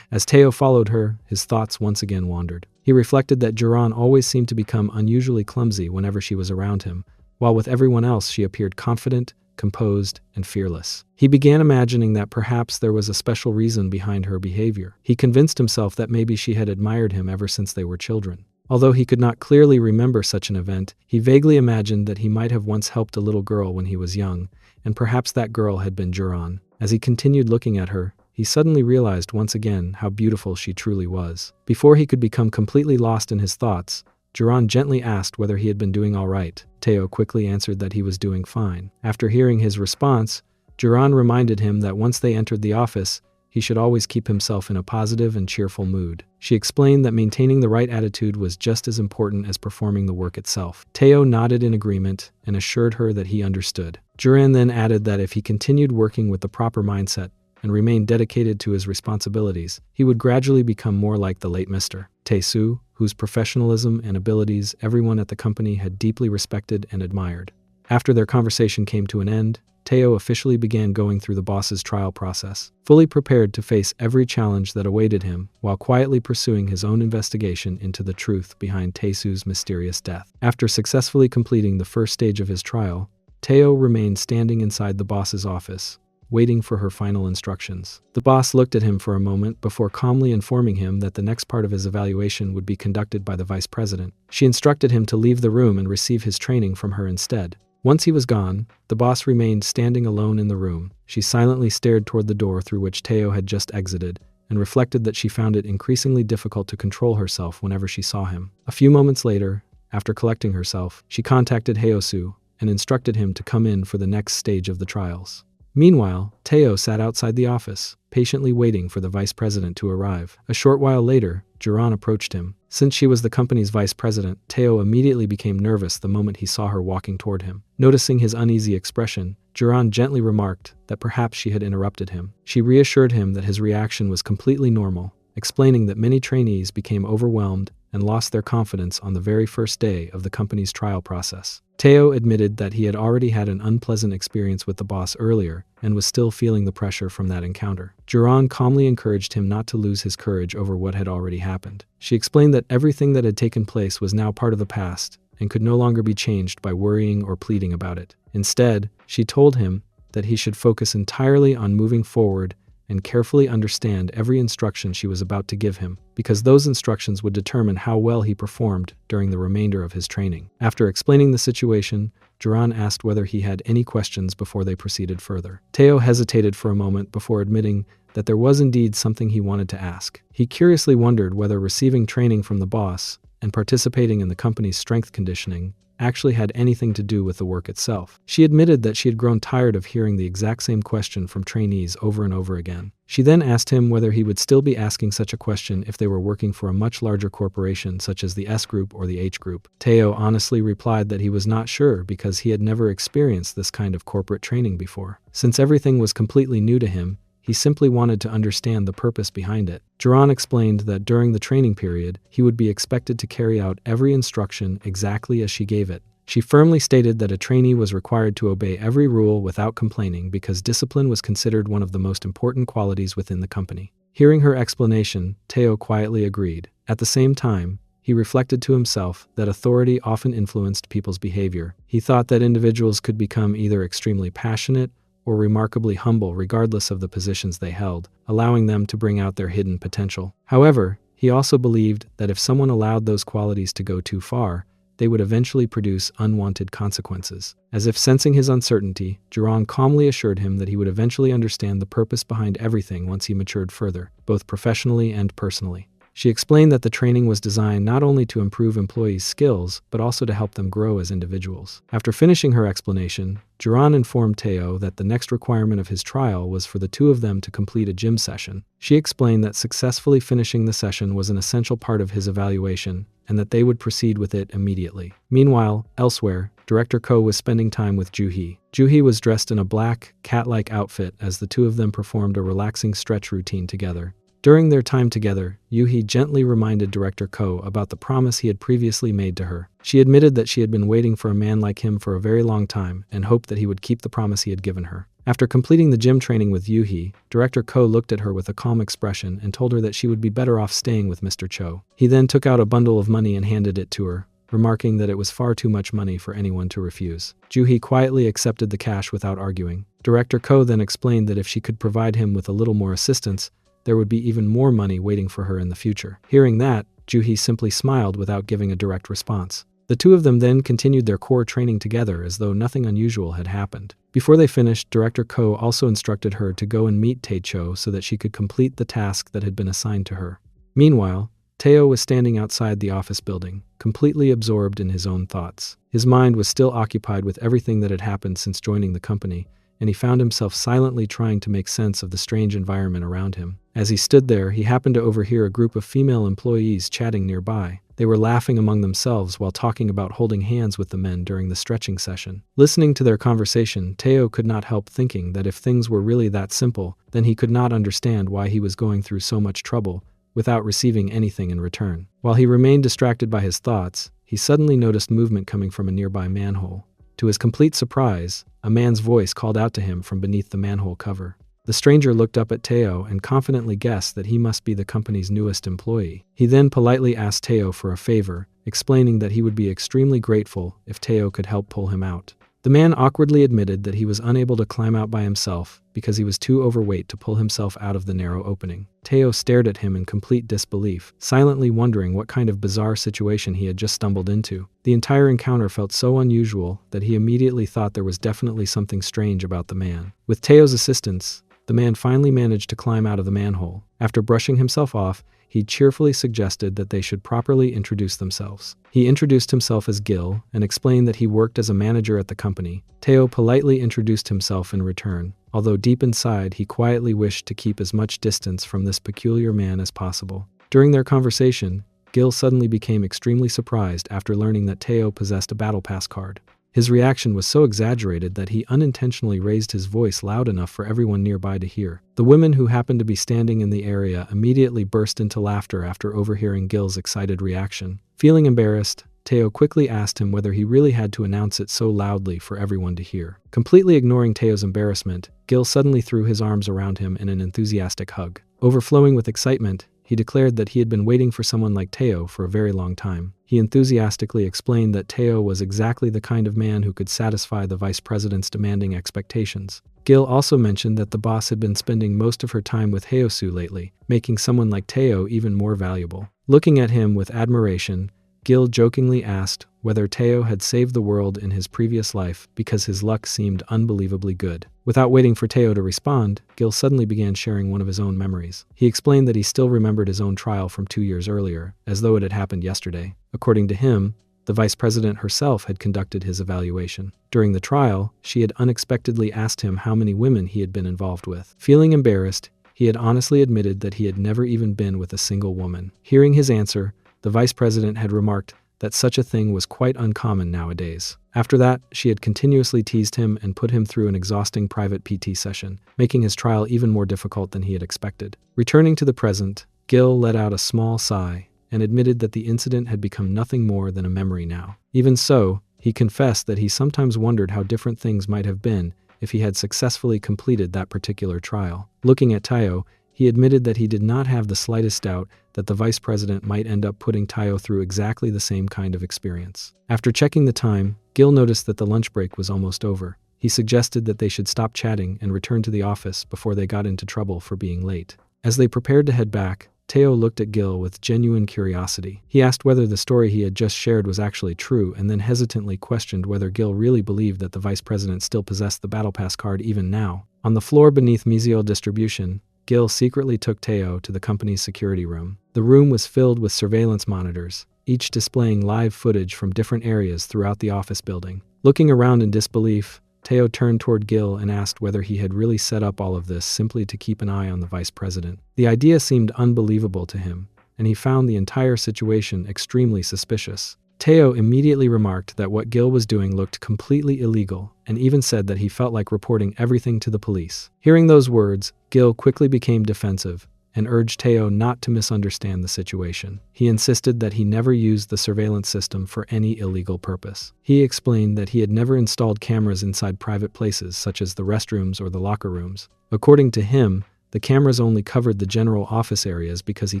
As Teo followed her, his thoughts once again wandered. He reflected that Jiran always seemed to become unusually clumsy whenever she was around him, while with everyone else she appeared confident, composed, and fearless. He began imagining that perhaps there was a special reason behind her behavior. He convinced himself that maybe she had admired him ever since they were children. Although he could not clearly remember such an event, he vaguely imagined that he might have once helped a little girl when he was young, and perhaps that girl had been Jiran. As he continued looking at her, he suddenly realized once again how beautiful she truly was. Before he could become completely lost in his thoughts, Jiran gently asked whether he had been doing all right. Teo quickly answered that he was doing fine. After hearing his response, Jiran reminded him that once they entered the office, he should always keep himself in a positive and cheerful mood. She explained that maintaining the right attitude was just as important as performing the work itself. Teo nodded in agreement and assured her that he understood. Jiran then added that if he continued working with the proper mindset and remained dedicated to his responsibilities, he would gradually become more like the late Mr. Tae-soo, whose professionalism and abilities everyone at the company had deeply respected and admired. After their conversation came to an end, Teo officially began going through the boss's trial process, fully prepared to face every challenge that awaited him, while quietly pursuing his own investigation into the truth behind Tae-soo's mysterious death. After successfully completing the first stage of his trial, Teo remained standing inside the boss's office, waiting for her final instructions. The boss looked at him for a moment before calmly informing him that the next part of his evaluation would be conducted by the vice president. She instructed him to leave the room and receive his training from her instead. Once he was gone, the boss remained standing alone in the room. She silently stared toward the door through which Teo had just exited, and reflected that she found it increasingly difficult to control herself whenever she saw him. A few moments later, after collecting herself, she contacted Haeosu and instructed him to come in for the next stage of the trials. Meanwhile, Teo sat outside the office, patiently waiting for the vice president to arrive. A short while later, Jiran approached him. Since she was the company's vice president, Teo immediately became nervous the moment he saw her walking toward him. Noticing his uneasy expression, Jiran gently remarked that perhaps she had interrupted him. She reassured him that his reaction was completely normal, explaining that many trainees became overwhelmed and lost their confidence on the very first day of the company's trial process. Teo admitted that he had already had an unpleasant experience with the boss earlier and was still feeling the pressure from that encounter. Jiran calmly encouraged him not to lose his courage over what had already happened. She explained that everything that had taken place was now part of the past and could no longer be changed by worrying or pleading about it. Instead, she told him that he should focus entirely on moving forward and carefully understand every instruction she was about to give him, because those instructions would determine how well he performed during the remainder of his training. After explaining the situation, Jiran asked whether he had any questions before they proceeded further. Teo hesitated for a moment before admitting that there was indeed something he wanted to ask. He curiously wondered whether receiving training from the boss and participating in the company's strength conditioning actually had anything to do with the work itself. She admitted that she had grown tired of hearing the exact same question from trainees over and over again. She then asked him whether he would still be asking such a question if they were working for a much larger corporation such as the S Group or the H Group. Teo honestly replied that he was not sure because he had never experienced this kind of corporate training before. Since everything was completely new to him, he simply wanted to understand the purpose behind it. Jiran explained that during the training period, he would be expected to carry out every instruction exactly as she gave it. She firmly stated that a trainee was required to obey every rule without complaining because discipline was considered one of the most important qualities within the company. Hearing her explanation, Teo quietly agreed. At the same time, he reflected to himself that authority often influenced people's behavior. He thought that individuals could become either extremely passionate or remarkably humble regardless of the positions they held, allowing them to bring out their hidden potential. However, he also believed that if someone allowed those qualities to go too far, they would eventually produce unwanted consequences. As if sensing his uncertainty, Jiran calmly assured him that he would eventually understand the purpose behind everything once he matured further, both professionally and personally. She explained that the training was designed not only to improve employees' skills, but also to help them grow as individuals. After finishing her explanation, Duran informed Teo that the next requirement of his trial was for the two of them to complete a gym session. She explained that successfully finishing the session was an essential part of his evaluation, and that they would proceed with it immediately. Meanwhile, elsewhere, Director Ko was spending time with Juhee. Juhee was dressed in a black, cat-like outfit as the two of them performed a relaxing stretch routine together. During their time together, Juhee gently reminded Director Ko about the promise he had previously made to her. She admitted that she had been waiting for a man like him for a very long time and hoped that he would keep the promise he had given her. After completing the gym training with Juhee, Director Ko looked at her with a calm expression and told her that she would be better off staying with Mr. Cho. He then took out a bundle of money and handed it to her, remarking that it was far too much money for anyone to refuse. Juhee quietly accepted the cash without arguing. Director Ko then explained that if she could provide him with a little more assistance, there would be even more money waiting for her in the future. Hearing that, Juhee simply smiled without giving a direct response. The two of them then continued their core training together as though nothing unusual had happened. Before they finished, Director Ko also instructed her to go and meet Tae-cho so that she could complete the task that had been assigned to her. Meanwhile, Teo was standing outside the office building, completely absorbed in his own thoughts. His mind was still occupied with everything that had happened since joining the company, and he found himself silently trying to make sense of the strange environment around him. As he stood there, he happened to overhear a group of female employees chatting nearby. They were laughing among themselves while talking about holding hands with the men during the stretching session. Listening to their conversation, Teo could not help thinking that if things were really that simple, then he could not understand why he was going through so much trouble without receiving anything in return. While he remained distracted by his thoughts, he suddenly noticed movement coming from a nearby manhole. To his complete surprise, a man's voice called out to him from beneath the manhole cover. The stranger looked up at Teo and confidently guessed that he must be the company's newest employee. He then politely asked Teo for a favor, explaining that he would be extremely grateful if Teo could help pull him out. The man awkwardly admitted that he was unable to climb out by himself because he was too overweight to pull himself out of the narrow opening. Teo stared at him in complete disbelief, silently wondering what kind of bizarre situation he had just stumbled into. The entire encounter felt so unusual that he immediately thought there was definitely something strange about the man. With Teo's assistance, the man finally managed to climb out of the manhole. After brushing himself off, he cheerfully suggested that they should properly introduce themselves. He introduced himself as Gil and explained that he worked as a manager at the company. Teo politely introduced himself in return, although deep inside he quietly wished to keep as much distance from this peculiar man as possible. During their conversation, Gil suddenly became extremely surprised after learning that Teo possessed a battle pass card. His reaction was so exaggerated that he unintentionally raised his voice loud enough for everyone nearby to hear. The women who happened to be standing in the area immediately burst into laughter after overhearing Gil's excited reaction. Feeling embarrassed, Teo quickly asked him whether he really had to announce it so loudly for everyone to hear. Completely ignoring Teo's embarrassment, Gil suddenly threw his arms around him in an enthusiastic hug. Overflowing with excitement, he declared that he had been waiting for someone like Teo for a very long time. He enthusiastically explained that Teo was exactly the kind of man who could satisfy the vice president's demanding expectations. Gil also mentioned that the boss had been spending most of her time with Haeyosu lately, making someone like Teo even more valuable. Looking at him with admiration, Gil jokingly asked whether Teo had saved the world in his previous life because his luck seemed unbelievably good. Without waiting for Teo to respond, Gil suddenly began sharing one of his own memories. He explained that he still remembered his own trial from 2 years earlier, as though it had happened yesterday. According to him, the vice president herself had conducted his evaluation. During the trial, she had unexpectedly asked him how many women he had been involved with. Feeling embarrassed, he had honestly admitted that he had never even been with a single woman. Hearing his answer, the vice president had remarked that such a thing was quite uncommon nowadays. After that, she had continuously teased him and put him through an exhausting private PT session, making his trial even more difficult than he had expected. Returning to the present, Gil let out a small sigh and admitted that the incident had become nothing more than a memory now. Even so, he confessed that he sometimes wondered how different things might have been if he had successfully completed that particular trial. Looking at Teo, he admitted that he did not have the slightest doubt that the vice president might end up putting Teo through exactly the same kind of experience. After checking the time, Gil noticed that the lunch break was almost over. He suggested that they should stop chatting and return to the office before they got into trouble for being late. As they prepared to head back, Teo looked at Gil with genuine curiosity. He asked whether the story he had just shared was actually true and then hesitantly questioned whether Gil really believed that the vice president still possessed the battle pass card even now. On the floor beneath Mizio Distribution, Gil secretly took Teo to the company's security room. The room was filled with surveillance monitors, each displaying live footage from different areas throughout the office building. Looking around in disbelief, Teo turned toward Gil and asked whether he had really set up all of this simply to keep an eye on the vice president. The idea seemed unbelievable to him, and he found the entire situation extremely suspicious. Teo immediately remarked that what Gil was doing looked completely illegal, and even said that he felt like reporting everything to the police. Hearing those words, Gil quickly became defensive and urged Teo not to misunderstand the situation. He insisted that he never used the surveillance system for any illegal purpose. He explained that he had never installed cameras inside private places such as the restrooms or the locker rooms. According to him, the cameras only covered the general office areas because he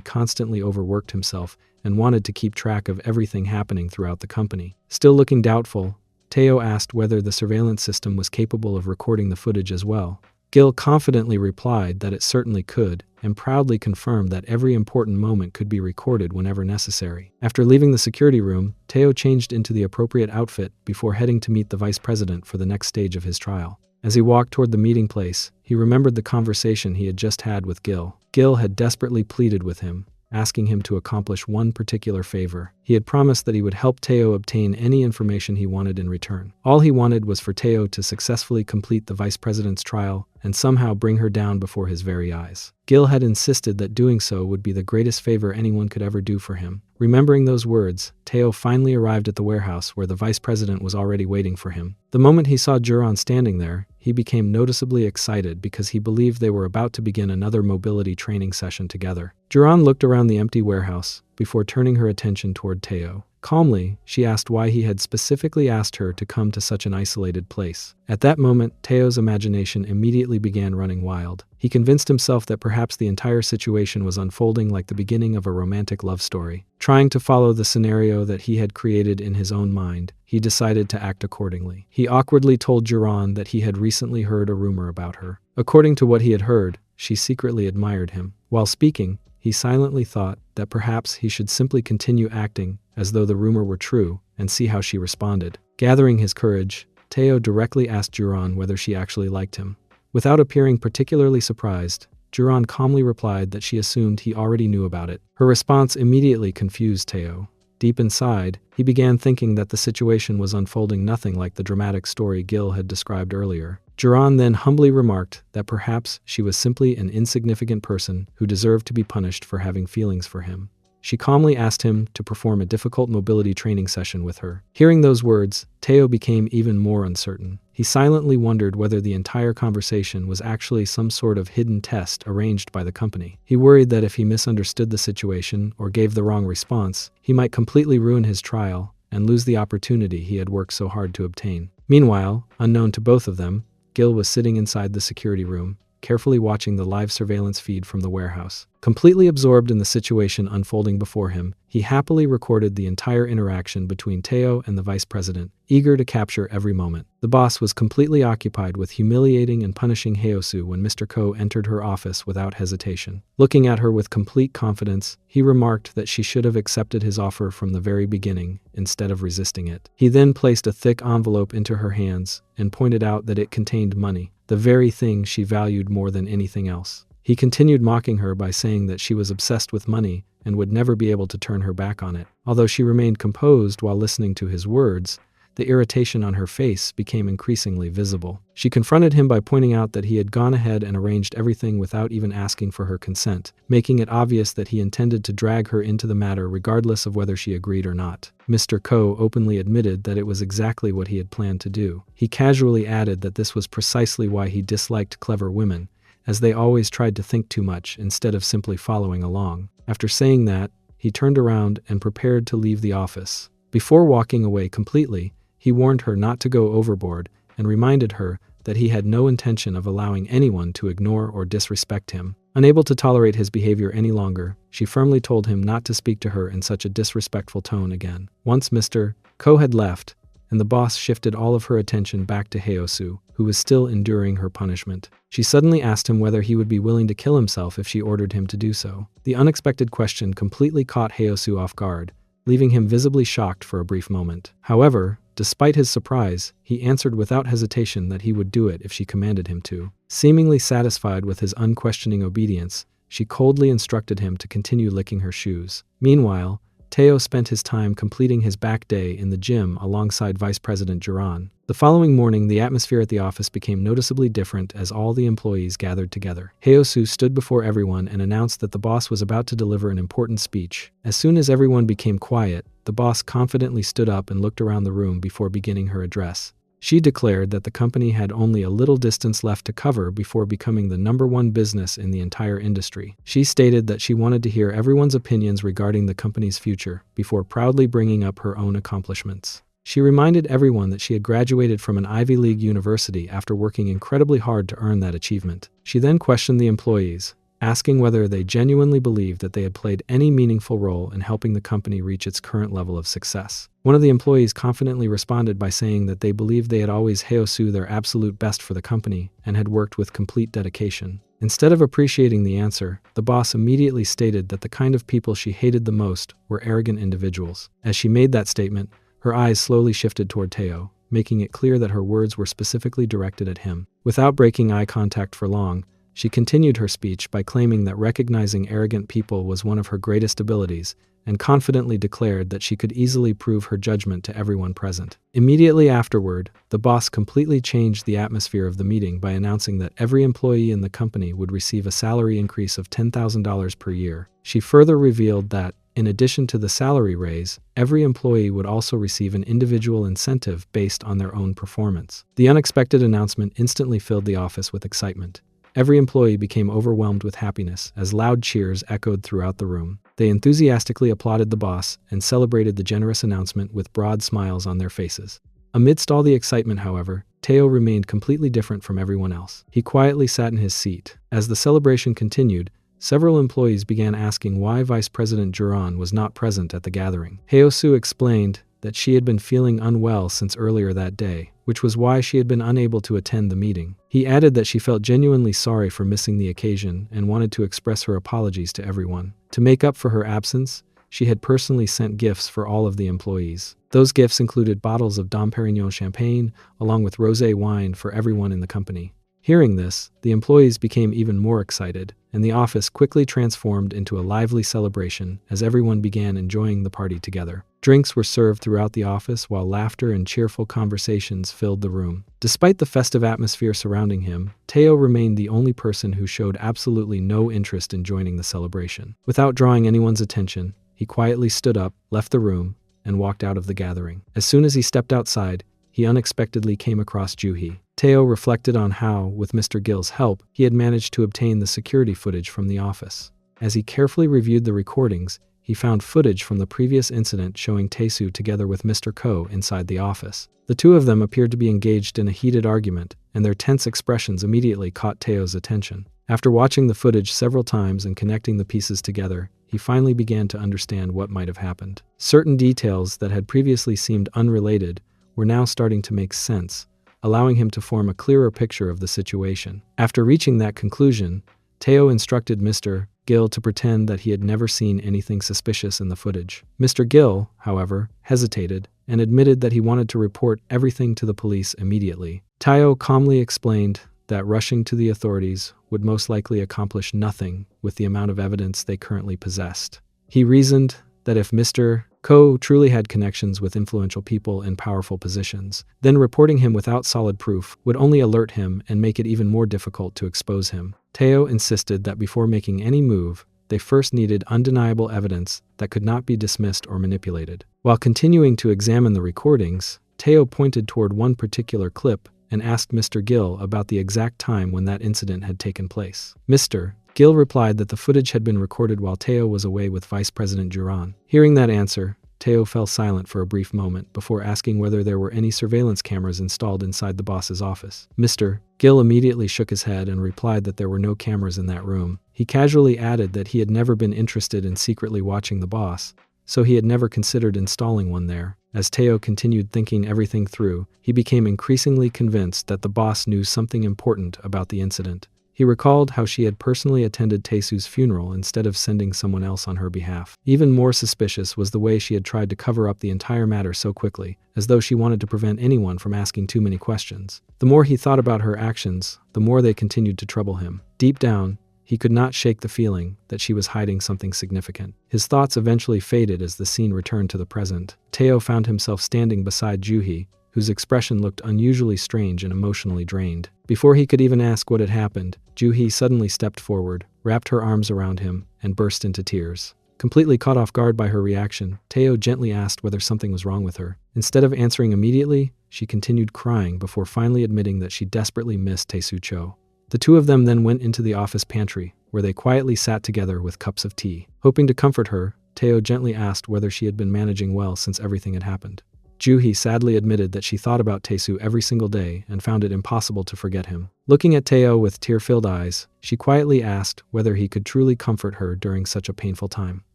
constantly overworked himself and wanted to keep track of everything happening throughout the company. Still looking doubtful, Teo asked whether the surveillance system was capable of recording the footage as well. Gil confidently replied that it certainly could, and proudly confirmed that every important moment could be recorded whenever necessary. After leaving the security room, Teo changed into the appropriate outfit before heading to meet the vice president for the next stage of his trial. As he walked toward the meeting place, he remembered the conversation he had just had with Gil. Gil had desperately pleaded with him, asking him to accomplish one particular favor. He had promised that he would help Teo obtain any information he wanted in return. All he wanted was for Teo to successfully complete the vice president's trial and somehow bring her down before his very eyes. Gil had insisted that doing so would be the greatest favor anyone could ever do for him. Remembering those words, Teo finally arrived at the warehouse where the vice president was already waiting for him. The moment he saw Juron standing there, he became noticeably excited because he believed they were about to begin another mobility training session together. Juron looked around the empty warehouse before turning her attention toward Teo. Calmly, she asked why he had specifically asked her to come to such an isolated place. At that moment, Teo's imagination immediately began running wild. He convinced himself that perhaps the entire situation was unfolding like the beginning of a romantic love story. Trying to follow the scenario that he had created in his own mind, he decided to act accordingly. He awkwardly told Juron that he had recently heard a rumor about her. According to what he had heard, she secretly admired him. While speaking, he silently thought that perhaps he should simply continue acting as though the rumor were true and see how she responded. Gathering his courage, Teo directly asked Juron whether she actually liked him. Without appearing particularly surprised, Juron calmly replied that she assumed he already knew about it. Her response immediately confused Teo. Deep inside, he began thinking that the situation was unfolding nothing like the dramatic story Gil had described earlier. Juron then humbly remarked that perhaps she was simply an insignificant person who deserved to be punished for having feelings for him. She calmly asked him to perform a difficult mobility training session with her. Hearing those words, Teo became even more uncertain. He silently wondered whether the entire conversation was actually some sort of hidden test arranged by the company. He worried that if he misunderstood the situation or gave the wrong response, he might completely ruin his trial and lose the opportunity he had worked so hard to obtain. Meanwhile, unknown to both of them, Gil was sitting inside the security room, carefully watching the live surveillance feed from the warehouse. Completely absorbed in the situation unfolding before him, he happily recorded the entire interaction between Teo and the vice president, eager to capture every moment. The boss was completely occupied with humiliating and punishing Heyosu when Mr. Ko entered her office without hesitation. Looking at her with complete confidence, he remarked that she should have accepted his offer from the very beginning, instead of resisting it. He then placed a thick envelope into her hands and pointed out that it contained money, the very thing she valued more than anything else. He continued mocking her by saying that she was obsessed with money and would never be able to turn her back on it. Although she remained composed while listening to his words, the irritation on her face became increasingly visible. She confronted him by pointing out that he had gone ahead and arranged everything without even asking for her consent, making it obvious that he intended to drag her into the matter regardless of whether she agreed or not. Mr. Ko openly admitted that it was exactly what he had planned to do. He casually added that this was precisely why he disliked clever women, as they always tried to think too much instead of simply following along. After saying that, he turned around and prepared to leave the office. Before walking away completely, he warned her not to go overboard and reminded her that he had no intention of allowing anyone to ignore or disrespect him. Unable to tolerate his behavior any longer, she firmly told him not to speak to her in such a disrespectful tone again. Once Mr. Ko had left, and the boss shifted all of her attention back to Heyosu, who was still enduring her punishment. She suddenly asked him whether he would be willing to kill himself if she ordered him to do so. The unexpected question completely caught Heyosu off guard, leaving him visibly shocked for a brief moment. However, Despite his surprise, he answered without hesitation that he would do it if she commanded him to. Seemingly satisfied with his unquestioning obedience, she coldly instructed him to continue licking her shoes. Meanwhile, Teo spent his time completing his back day in the gym alongside Vice President Duran. The following morning, the atmosphere at the office became noticeably different as all the employees gathered together. Heosu stood before everyone and announced that the boss was about to deliver an important speech. As soon as everyone became quiet, the boss confidently stood up and looked around the room before beginning her address. She declared that the company had only a little distance left to cover before becoming the #1 business in the entire industry. She stated that she wanted to hear everyone's opinions regarding the company's future, before proudly bringing up her own accomplishments. She reminded everyone that she had graduated from an Ivy League university after working incredibly hard to earn that achievement. She then questioned the employees, asking whether they genuinely believed that they had played any meaningful role in helping the company reach its current level of success. One of the employees confidently responded by saying that they believed they had always Heosu their absolute best for the company and had worked with complete dedication. Instead of appreciating the answer, the boss immediately stated that the kind of people she hated the most were arrogant individuals. As she made that statement, her eyes slowly shifted toward Teo, making it clear that her words were specifically directed at him. Without breaking eye contact for long, she continued her speech by claiming that recognizing arrogant people was one of her greatest abilities, and confidently declared that she could easily prove her judgment to everyone present. Immediately afterward, the boss completely changed the atmosphere of the meeting by announcing that every employee in the company would receive a salary increase of $10,000 per year. She further revealed that, in addition to the salary raise, every employee would also receive an individual incentive based on their own performance. The unexpected announcement instantly filled the office with excitement. Every employee became overwhelmed with happiness as loud cheers echoed throughout the room. They enthusiastically applauded the boss and celebrated the generous announcement with broad smiles on their faces. Amidst all the excitement, however, Teo remained completely different from everyone else. He quietly sat in his seat. As the celebration continued, several employees began asking why Vice President Duran was not present at the gathering. Heosu explained that she had been feeling unwell since earlier that day, which was why she had been unable to attend the meeting. He added that she felt genuinely sorry for missing the occasion and wanted to express her apologies to everyone. To make up for her absence, she had personally sent gifts for all of the employees. Those gifts included bottles of Dom Perignon champagne, along with rosé wine for everyone in the company. Hearing this, the employees became even more excited, and the office quickly transformed into a lively celebration as everyone began enjoying the party together. Drinks were served throughout the office while laughter and cheerful conversations filled the room. Despite the festive atmosphere surrounding him, Teo remained the only person who showed absolutely no interest in joining the celebration. Without drawing anyone's attention, he quietly stood up, left the room, and walked out of the gathering. As soon as he stepped outside, he unexpectedly came across Juhi. Teo reflected on how, with Mr. Gill's help, he had managed to obtain the security footage from the office. As he carefully reviewed the recordings, he found footage from the previous incident showing Taesu together with Mr. Ko inside the office. The two of them appeared to be engaged in a heated argument, and their tense expressions immediately caught Teo's attention. After watching the footage several times and connecting the pieces together, he finally began to understand what might have happened. Certain details that had previously seemed unrelated were now starting to make sense, allowing him to form a clearer picture of the situation. After reaching that conclusion, Teo instructed Mr. Gill to pretend that he had never seen anything suspicious in the footage. Mr. Gill, however, hesitated and admitted that he wanted to report everything to the police immediately. Teo calmly explained that rushing to the authorities would most likely accomplish nothing with the amount of evidence they currently possessed. He reasoned that if Mr. Ko truly had connections with influential people in powerful positions, then reporting him without solid proof would only alert him and make it even more difficult to expose him. Teo insisted that before making any move, they first needed undeniable evidence that could not be dismissed or manipulated. While continuing to examine the recordings, Teo pointed toward one particular clip and asked Mr. Gill about the exact time when that incident had taken place. Mr. Gill replied that the footage had been recorded while Teo was away with Vice President Duran. Hearing that answer, Teo fell silent for a brief moment before asking whether there were any surveillance cameras installed inside the boss's office. Mr. Gill immediately shook his head and replied that there were no cameras in that room. He casually added that he had never been interested in secretly watching the boss, so he had never considered installing one there. As Teo continued thinking everything through, he became increasingly convinced that the boss knew something important about the incident. He recalled how she had personally attended Taesu's funeral instead of sending someone else on her behalf. Even more suspicious was the way she had tried to cover up the entire matter so quickly, as though she wanted to prevent anyone from asking too many questions. The more he thought about her actions, the more they continued to trouble him. Deep down, he could not shake the feeling that she was hiding something significant. His thoughts eventually faded as the scene returned to the present. Tae found himself standing beside Juhee, whose expression looked unusually strange and emotionally drained. Before he could even ask what had happened, Juhee suddenly stepped forward, wrapped her arms around him, and burst into tears. Completely caught off guard by her reaction, Tae gently asked whether something was wrong with her. Instead of answering immediately, she continued crying before finally admitting that she desperately missed Tae-soo Cho. The two of them then went into the office pantry, where they quietly sat together with cups of tea. Hoping to comfort her, Tae gently asked whether she had been managing well since everything had happened. Juhee sadly admitted that she thought about Tae-soo every single day and found it impossible to forget him. Looking at Tae with tear-filled eyes, she quietly asked whether he could truly comfort her during such a painful time.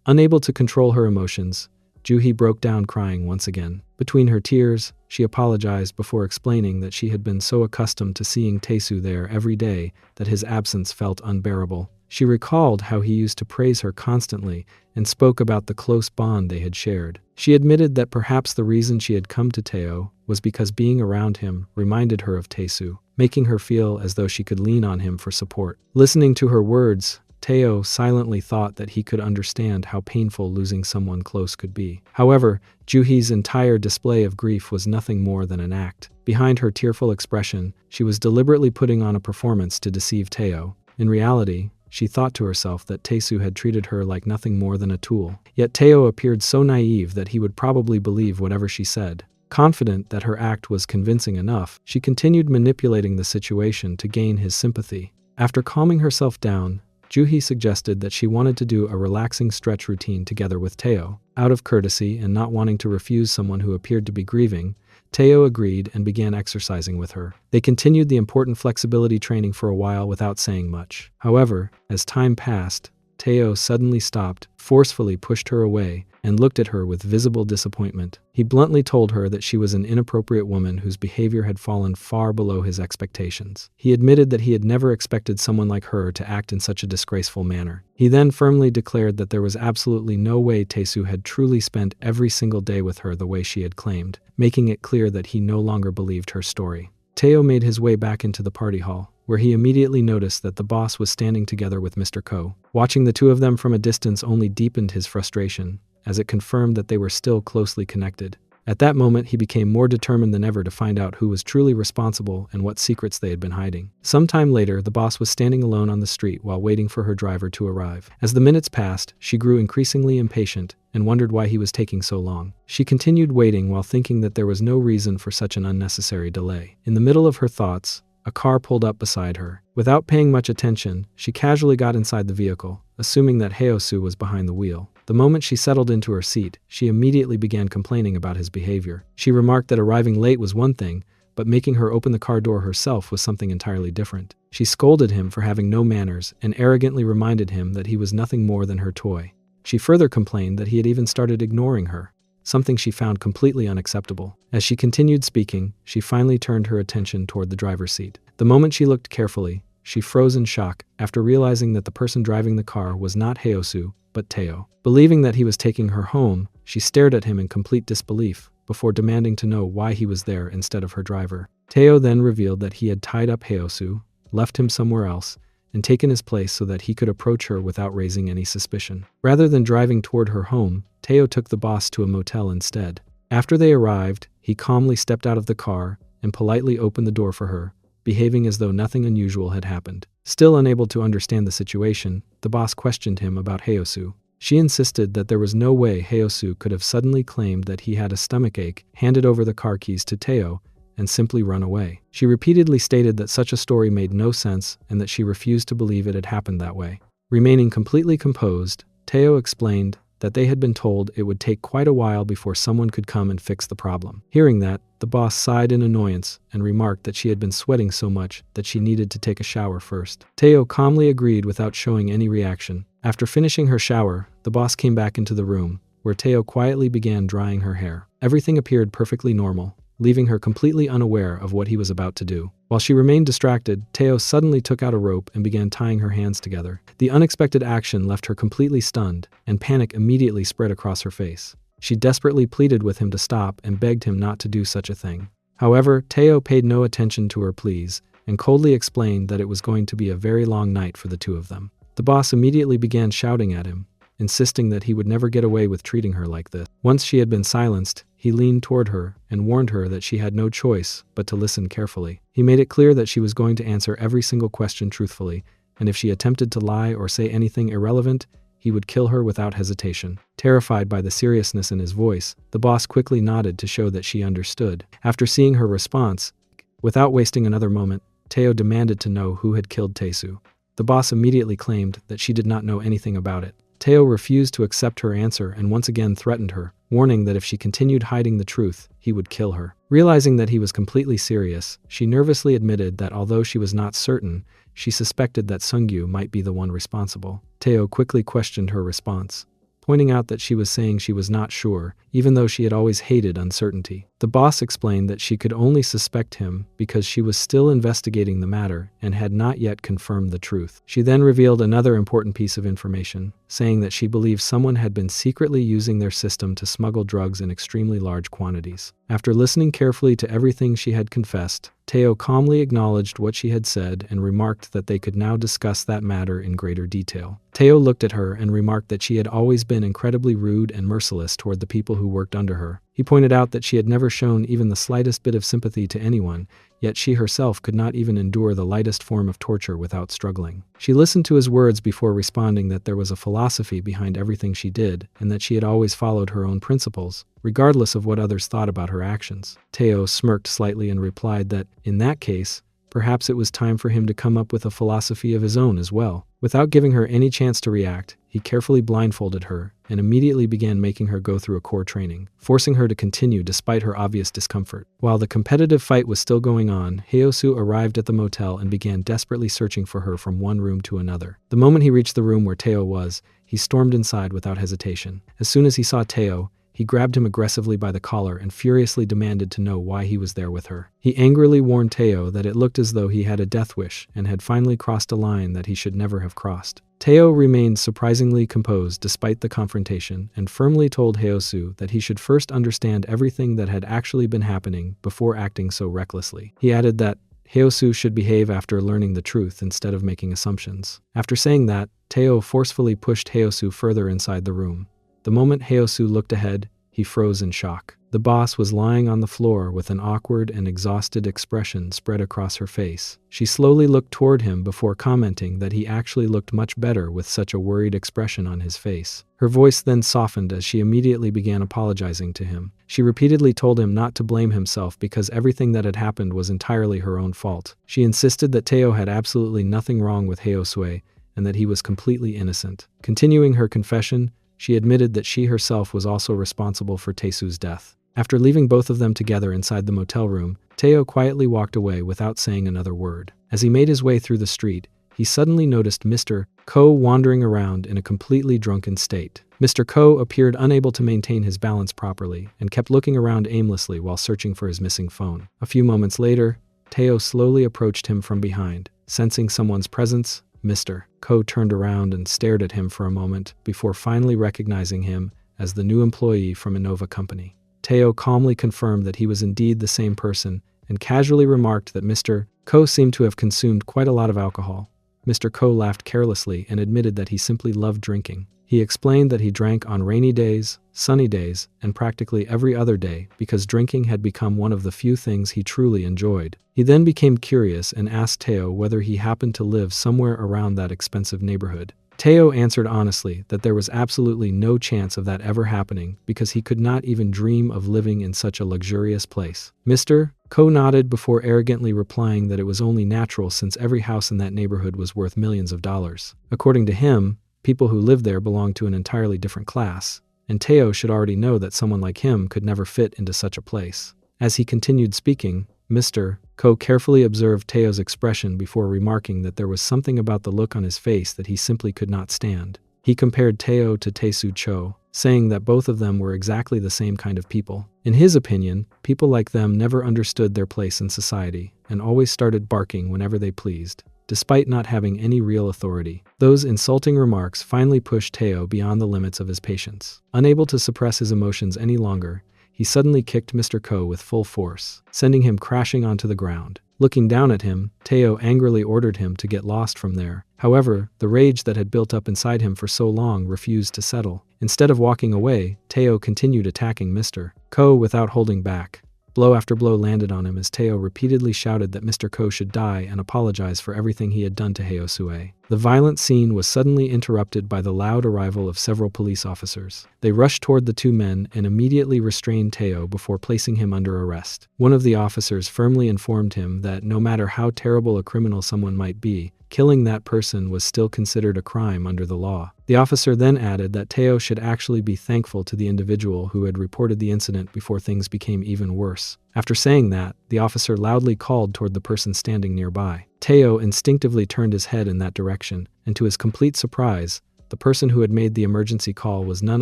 Unable to control her emotions, Juhee broke down crying once again. Between her tears, she apologized before explaining that she had been so accustomed to seeing Tae-soo there every day that his absence felt unbearable. She recalled how he used to praise her constantly and spoke about the close bond they had shared. She admitted that perhaps the reason she had come to Tae was because being around him reminded her of Tae-soo, making her feel as though she could lean on him for support. Listening to her words, Tae silently thought that he could understand how painful losing someone close could be. However, Juhee's entire display of grief was nothing more than an act. Behind her tearful expression, she was deliberately putting on a performance to deceive Tae. In reality, she thought to herself that Tae-soo had treated her like nothing more than a tool. Yet Tae appeared so naive that he would probably believe whatever she said. Confident that her act was convincing enough, she continued manipulating the situation to gain his sympathy. After calming herself down, Juhee suggested that she wanted to do a relaxing stretch routine together with Tae. Out of courtesy and not wanting to refuse someone who appeared to be grieving, Tae agreed and began exercising with her. They continued the important flexibility training for a while without saying much. However, as time passed, Tae suddenly stopped, forcefully pushed her away, and looked at her with visible disappointment. He bluntly told her that she was an inappropriate woman whose behavior had fallen far below his expectations. He admitted that he had never expected someone like her to act in such a disgraceful manner. He then firmly declared that there was absolutely no way Tae-soo had truly spent every single day with her the way she had claimed, making it clear that he no longer believed her story. Tae made his way back into the party hall, where he immediately noticed that the boss was standing together with Mr. Ko. Watching the two of them from a distance only deepened his frustration, as it confirmed that they were still closely connected. At that moment, he became more determined than ever to find out who was truly responsible and what secrets they had been hiding. Sometime later, the boss was standing alone on the street while waiting for her driver to arrive. As the minutes passed, she grew increasingly impatient and wondered why he was taking so long. She continued waiting while thinking that there was no reason for such an unnecessary delay. In the middle of her thoughts, a car pulled up beside her. Without paying much attention, she casually got inside the vehicle, assuming that Haeosoo was behind the wheel. The moment she settled into her seat, she immediately began complaining about his behavior. She remarked that arriving late was one thing, but making her open the car door herself was something entirely different. She scolded him for having no manners and arrogantly reminded him that he was nothing more than her toy. She further complained that he had even started ignoring her, something she found completely unacceptable. As she continued speaking, she finally turned her attention toward the driver's seat. The moment she looked carefully, she froze in shock after realizing that the person driving the car was not Haeosoo, but Tae. Believing that he was taking her home, she stared at him in complete disbelief before demanding to know why he was there instead of her driver. Tae then revealed that he had tied up Haeosoo, left him somewhere else, and taken his place so that he could approach her without raising any suspicion. Rather than driving toward her home, Tae took the boss to a motel instead. After they arrived, he calmly stepped out of the car and politely opened the door for her, behaving as though nothing unusual had happened. Still unable to understand the situation, the boss questioned him about Haeosoo. She insisted that there was no way Haeosoo could have suddenly claimed that he had a stomachache, handed over the car keys to Tae, and simply run away. She repeatedly stated that such a story made no sense and that she refused to believe it had happened that way. Remaining completely composed, Tae explained that they had been told it would take quite a while before someone could come and fix the problem. Hearing that, the boss sighed in annoyance and remarked that she had been sweating so much that she needed to take a shower first. Tae calmly agreed without showing any reaction. After finishing her shower, the boss came back into the room, where Tae quietly began drying her hair. Everything appeared perfectly normal, leaving her completely unaware of what he was about to do. While she remained distracted, Teo suddenly took out a rope and began tying her hands together. The unexpected action left her completely stunned, and panic immediately spread across her face. She desperately pleaded with him to stop and begged him not to do such a thing. However, Teo paid no attention to her pleas and coldly explained that it was going to be a very long night for the two of them. The boss immediately began shouting at him, insisting that he would never get away with treating her like this. Once she had been silenced, he leaned toward her and warned her that she had no choice but to listen carefully. He made it clear that she was going to answer every single question truthfully, and if she attempted to lie or say anything irrelevant, he would kill her without hesitation. Terrified by the seriousness in his voice, the boss quickly nodded to show that she understood. After seeing her response, without wasting another moment, Teo demanded to know who had killed Taesu. The boss immediately claimed that she did not know anything about it. Teo refused to accept her answer and once again threatened her, warning that if she continued hiding the truth, he would kill her. Realizing that he was completely serious, she nervously admitted that although she was not certain, she suspected that Sungyu might be the one responsible. Teo quickly questioned her response, pointing out that she was saying she was not sure, even though she had always hated uncertainty. The boss explained that she could only suspect him because she was still investigating the matter and had not yet confirmed the truth. She then revealed another important piece of information, saying that she believed someone had been secretly using their system to smuggle drugs in extremely large quantities. After listening carefully to everything she had confessed, Teo calmly acknowledged what she had said and remarked that they could now discuss that matter in greater detail. Teo looked at her and remarked that she had always been incredibly rude and merciless toward the people who worked under her. He pointed out that she had never shown even the slightest bit of sympathy to anyone, yet she herself could not even endure the lightest form of torture without struggling. She listened to his words before responding that there was a philosophy behind everything she did and that she had always followed her own principles, regardless of what others thought about her actions. Teo smirked slightly and replied that, in that case, perhaps it was time for him to come up with a philosophy of his own as well. Without giving her any chance to react, he carefully blindfolded her and immediately began making her go through a core training, forcing her to continue despite her obvious discomfort. While the competitive fight was still going on, Heyosu arrived at the motel and began desperately searching for her from one room to another. The moment he reached the room where Teo was, he stormed inside without hesitation. As soon as he saw Teo, he grabbed him aggressively by the collar and furiously demanded to know why he was there with her. He angrily warned Teo that it looked as though he had a death wish and had finally crossed a line that he should never have crossed. Teo remained surprisingly composed despite the confrontation and firmly told Heyosu that he should first understand everything that had actually been happening before acting so recklessly. He added that Heyosu should behave after learning the truth instead of making assumptions. After saying that, Teo forcefully pushed Heyosu further inside the room. The moment Heyosu looked ahead, he froze in shock. The boss was lying on the floor with an awkward and exhausted expression spread across her face. She slowly looked toward him before commenting that he actually looked much better with such a worried expression on his face. Her voice then softened as she immediately began apologizing to him. She repeatedly told him not to blame himself because everything that had happened was entirely her own fault. She insisted that Teo had absolutely nothing wrong with Heyosu and that he was completely innocent. Continuing her confession, she admitted that she herself was also responsible for Taesu's death. After leaving both of them together inside the motel room, Teo quietly walked away without saying another word. As he made his way through the street, he suddenly noticed Mr. Ko wandering around in a completely drunken state. Mr. Ko appeared unable to maintain his balance properly and kept looking around aimlessly while searching for his missing phone. A few moments later, Teo slowly approached him from behind. Sensing someone's presence, Mr. Ko turned around and stared at him for a moment before finally recognizing him as the new employee from Innova Company. Teo calmly confirmed that he was indeed the same person and casually remarked that Mr. Ko seemed to have consumed quite a lot of alcohol. Mr. Ko laughed carelessly and admitted that he simply loved drinking. He explained that he drank on rainy days, sunny days, and practically every other day because drinking had become one of the few things he truly enjoyed. He then became curious and asked Teo whether he happened to live somewhere around that expensive neighborhood. Teo answered honestly that there was absolutely no chance of that ever happening because he could not even dream of living in such a luxurious place. Mr. Ko nodded before arrogantly replying that it was only natural since every house in that neighborhood was worth millions of dollars. According to him, people who lived there belonged to an entirely different class, and Teo should already know that someone like him could never fit into such a place. As he continued speaking, Mr. Ko carefully observed Teo's expression before remarking that there was something about the look on his face that he simply could not stand. He compared Teo to Taesu Cho, saying that both of them were exactly the same kind of people. In his opinion, people like them never understood their place in society and always started barking whenever they pleased, despite not having any real authority. Those insulting remarks finally pushed Teo beyond the limits of his patience. Unable to suppress his emotions any longer, he suddenly kicked Mr. Ko with full force, sending him crashing onto the ground. Looking down at him, Teo angrily ordered him to get lost from there. However, the rage that had built up inside him for so long refused to settle. Instead of walking away, Teo continued attacking Mr. Ko without holding back. Blow after blow landed on him as Teo repeatedly shouted that Mr. Ko should die and apologize for everything he had done to Haosue. The violent scene was suddenly interrupted by the loud arrival of several police officers. They rushed toward the two men and immediately restrained Teo before placing him under arrest. One of the officers firmly informed him that no matter how terrible a criminal someone might be, killing that person was still considered a crime under the law. The officer then added that Teo should actually be thankful to the individual who had reported the incident before things became even worse. After saying that, the officer loudly called toward the person standing nearby. Teo instinctively turned his head in that direction, and to his complete surprise, the person who had made the emergency call was none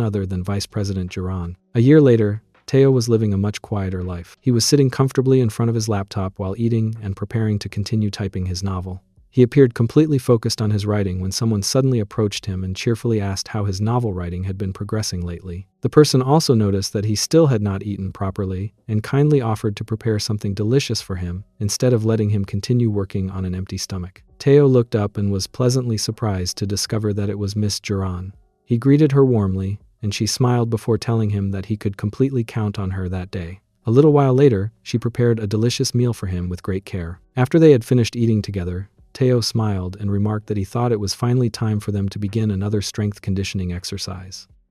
other than Vice President Duran. A year later, Teo was living a much quieter life. He was sitting comfortably in front of his laptop while eating and preparing to continue typing his novel. He appeared completely focused on his writing when someone suddenly approached him and cheerfully asked how his novel writing had been progressing lately. The person also noticed that he still had not eaten properly and kindly offered to prepare something delicious for him instead of letting him continue working on an empty stomach. Teo looked up and was pleasantly surprised to discover that it was Miss Duran. He greeted her warmly, and she smiled before telling him that he could completely count on her that day. A little while later, she prepared a delicious meal for him with great care. After they had finished eating together, Teo smiled and remarked that he thought it was finally time for them to begin another strength conditioning exercise.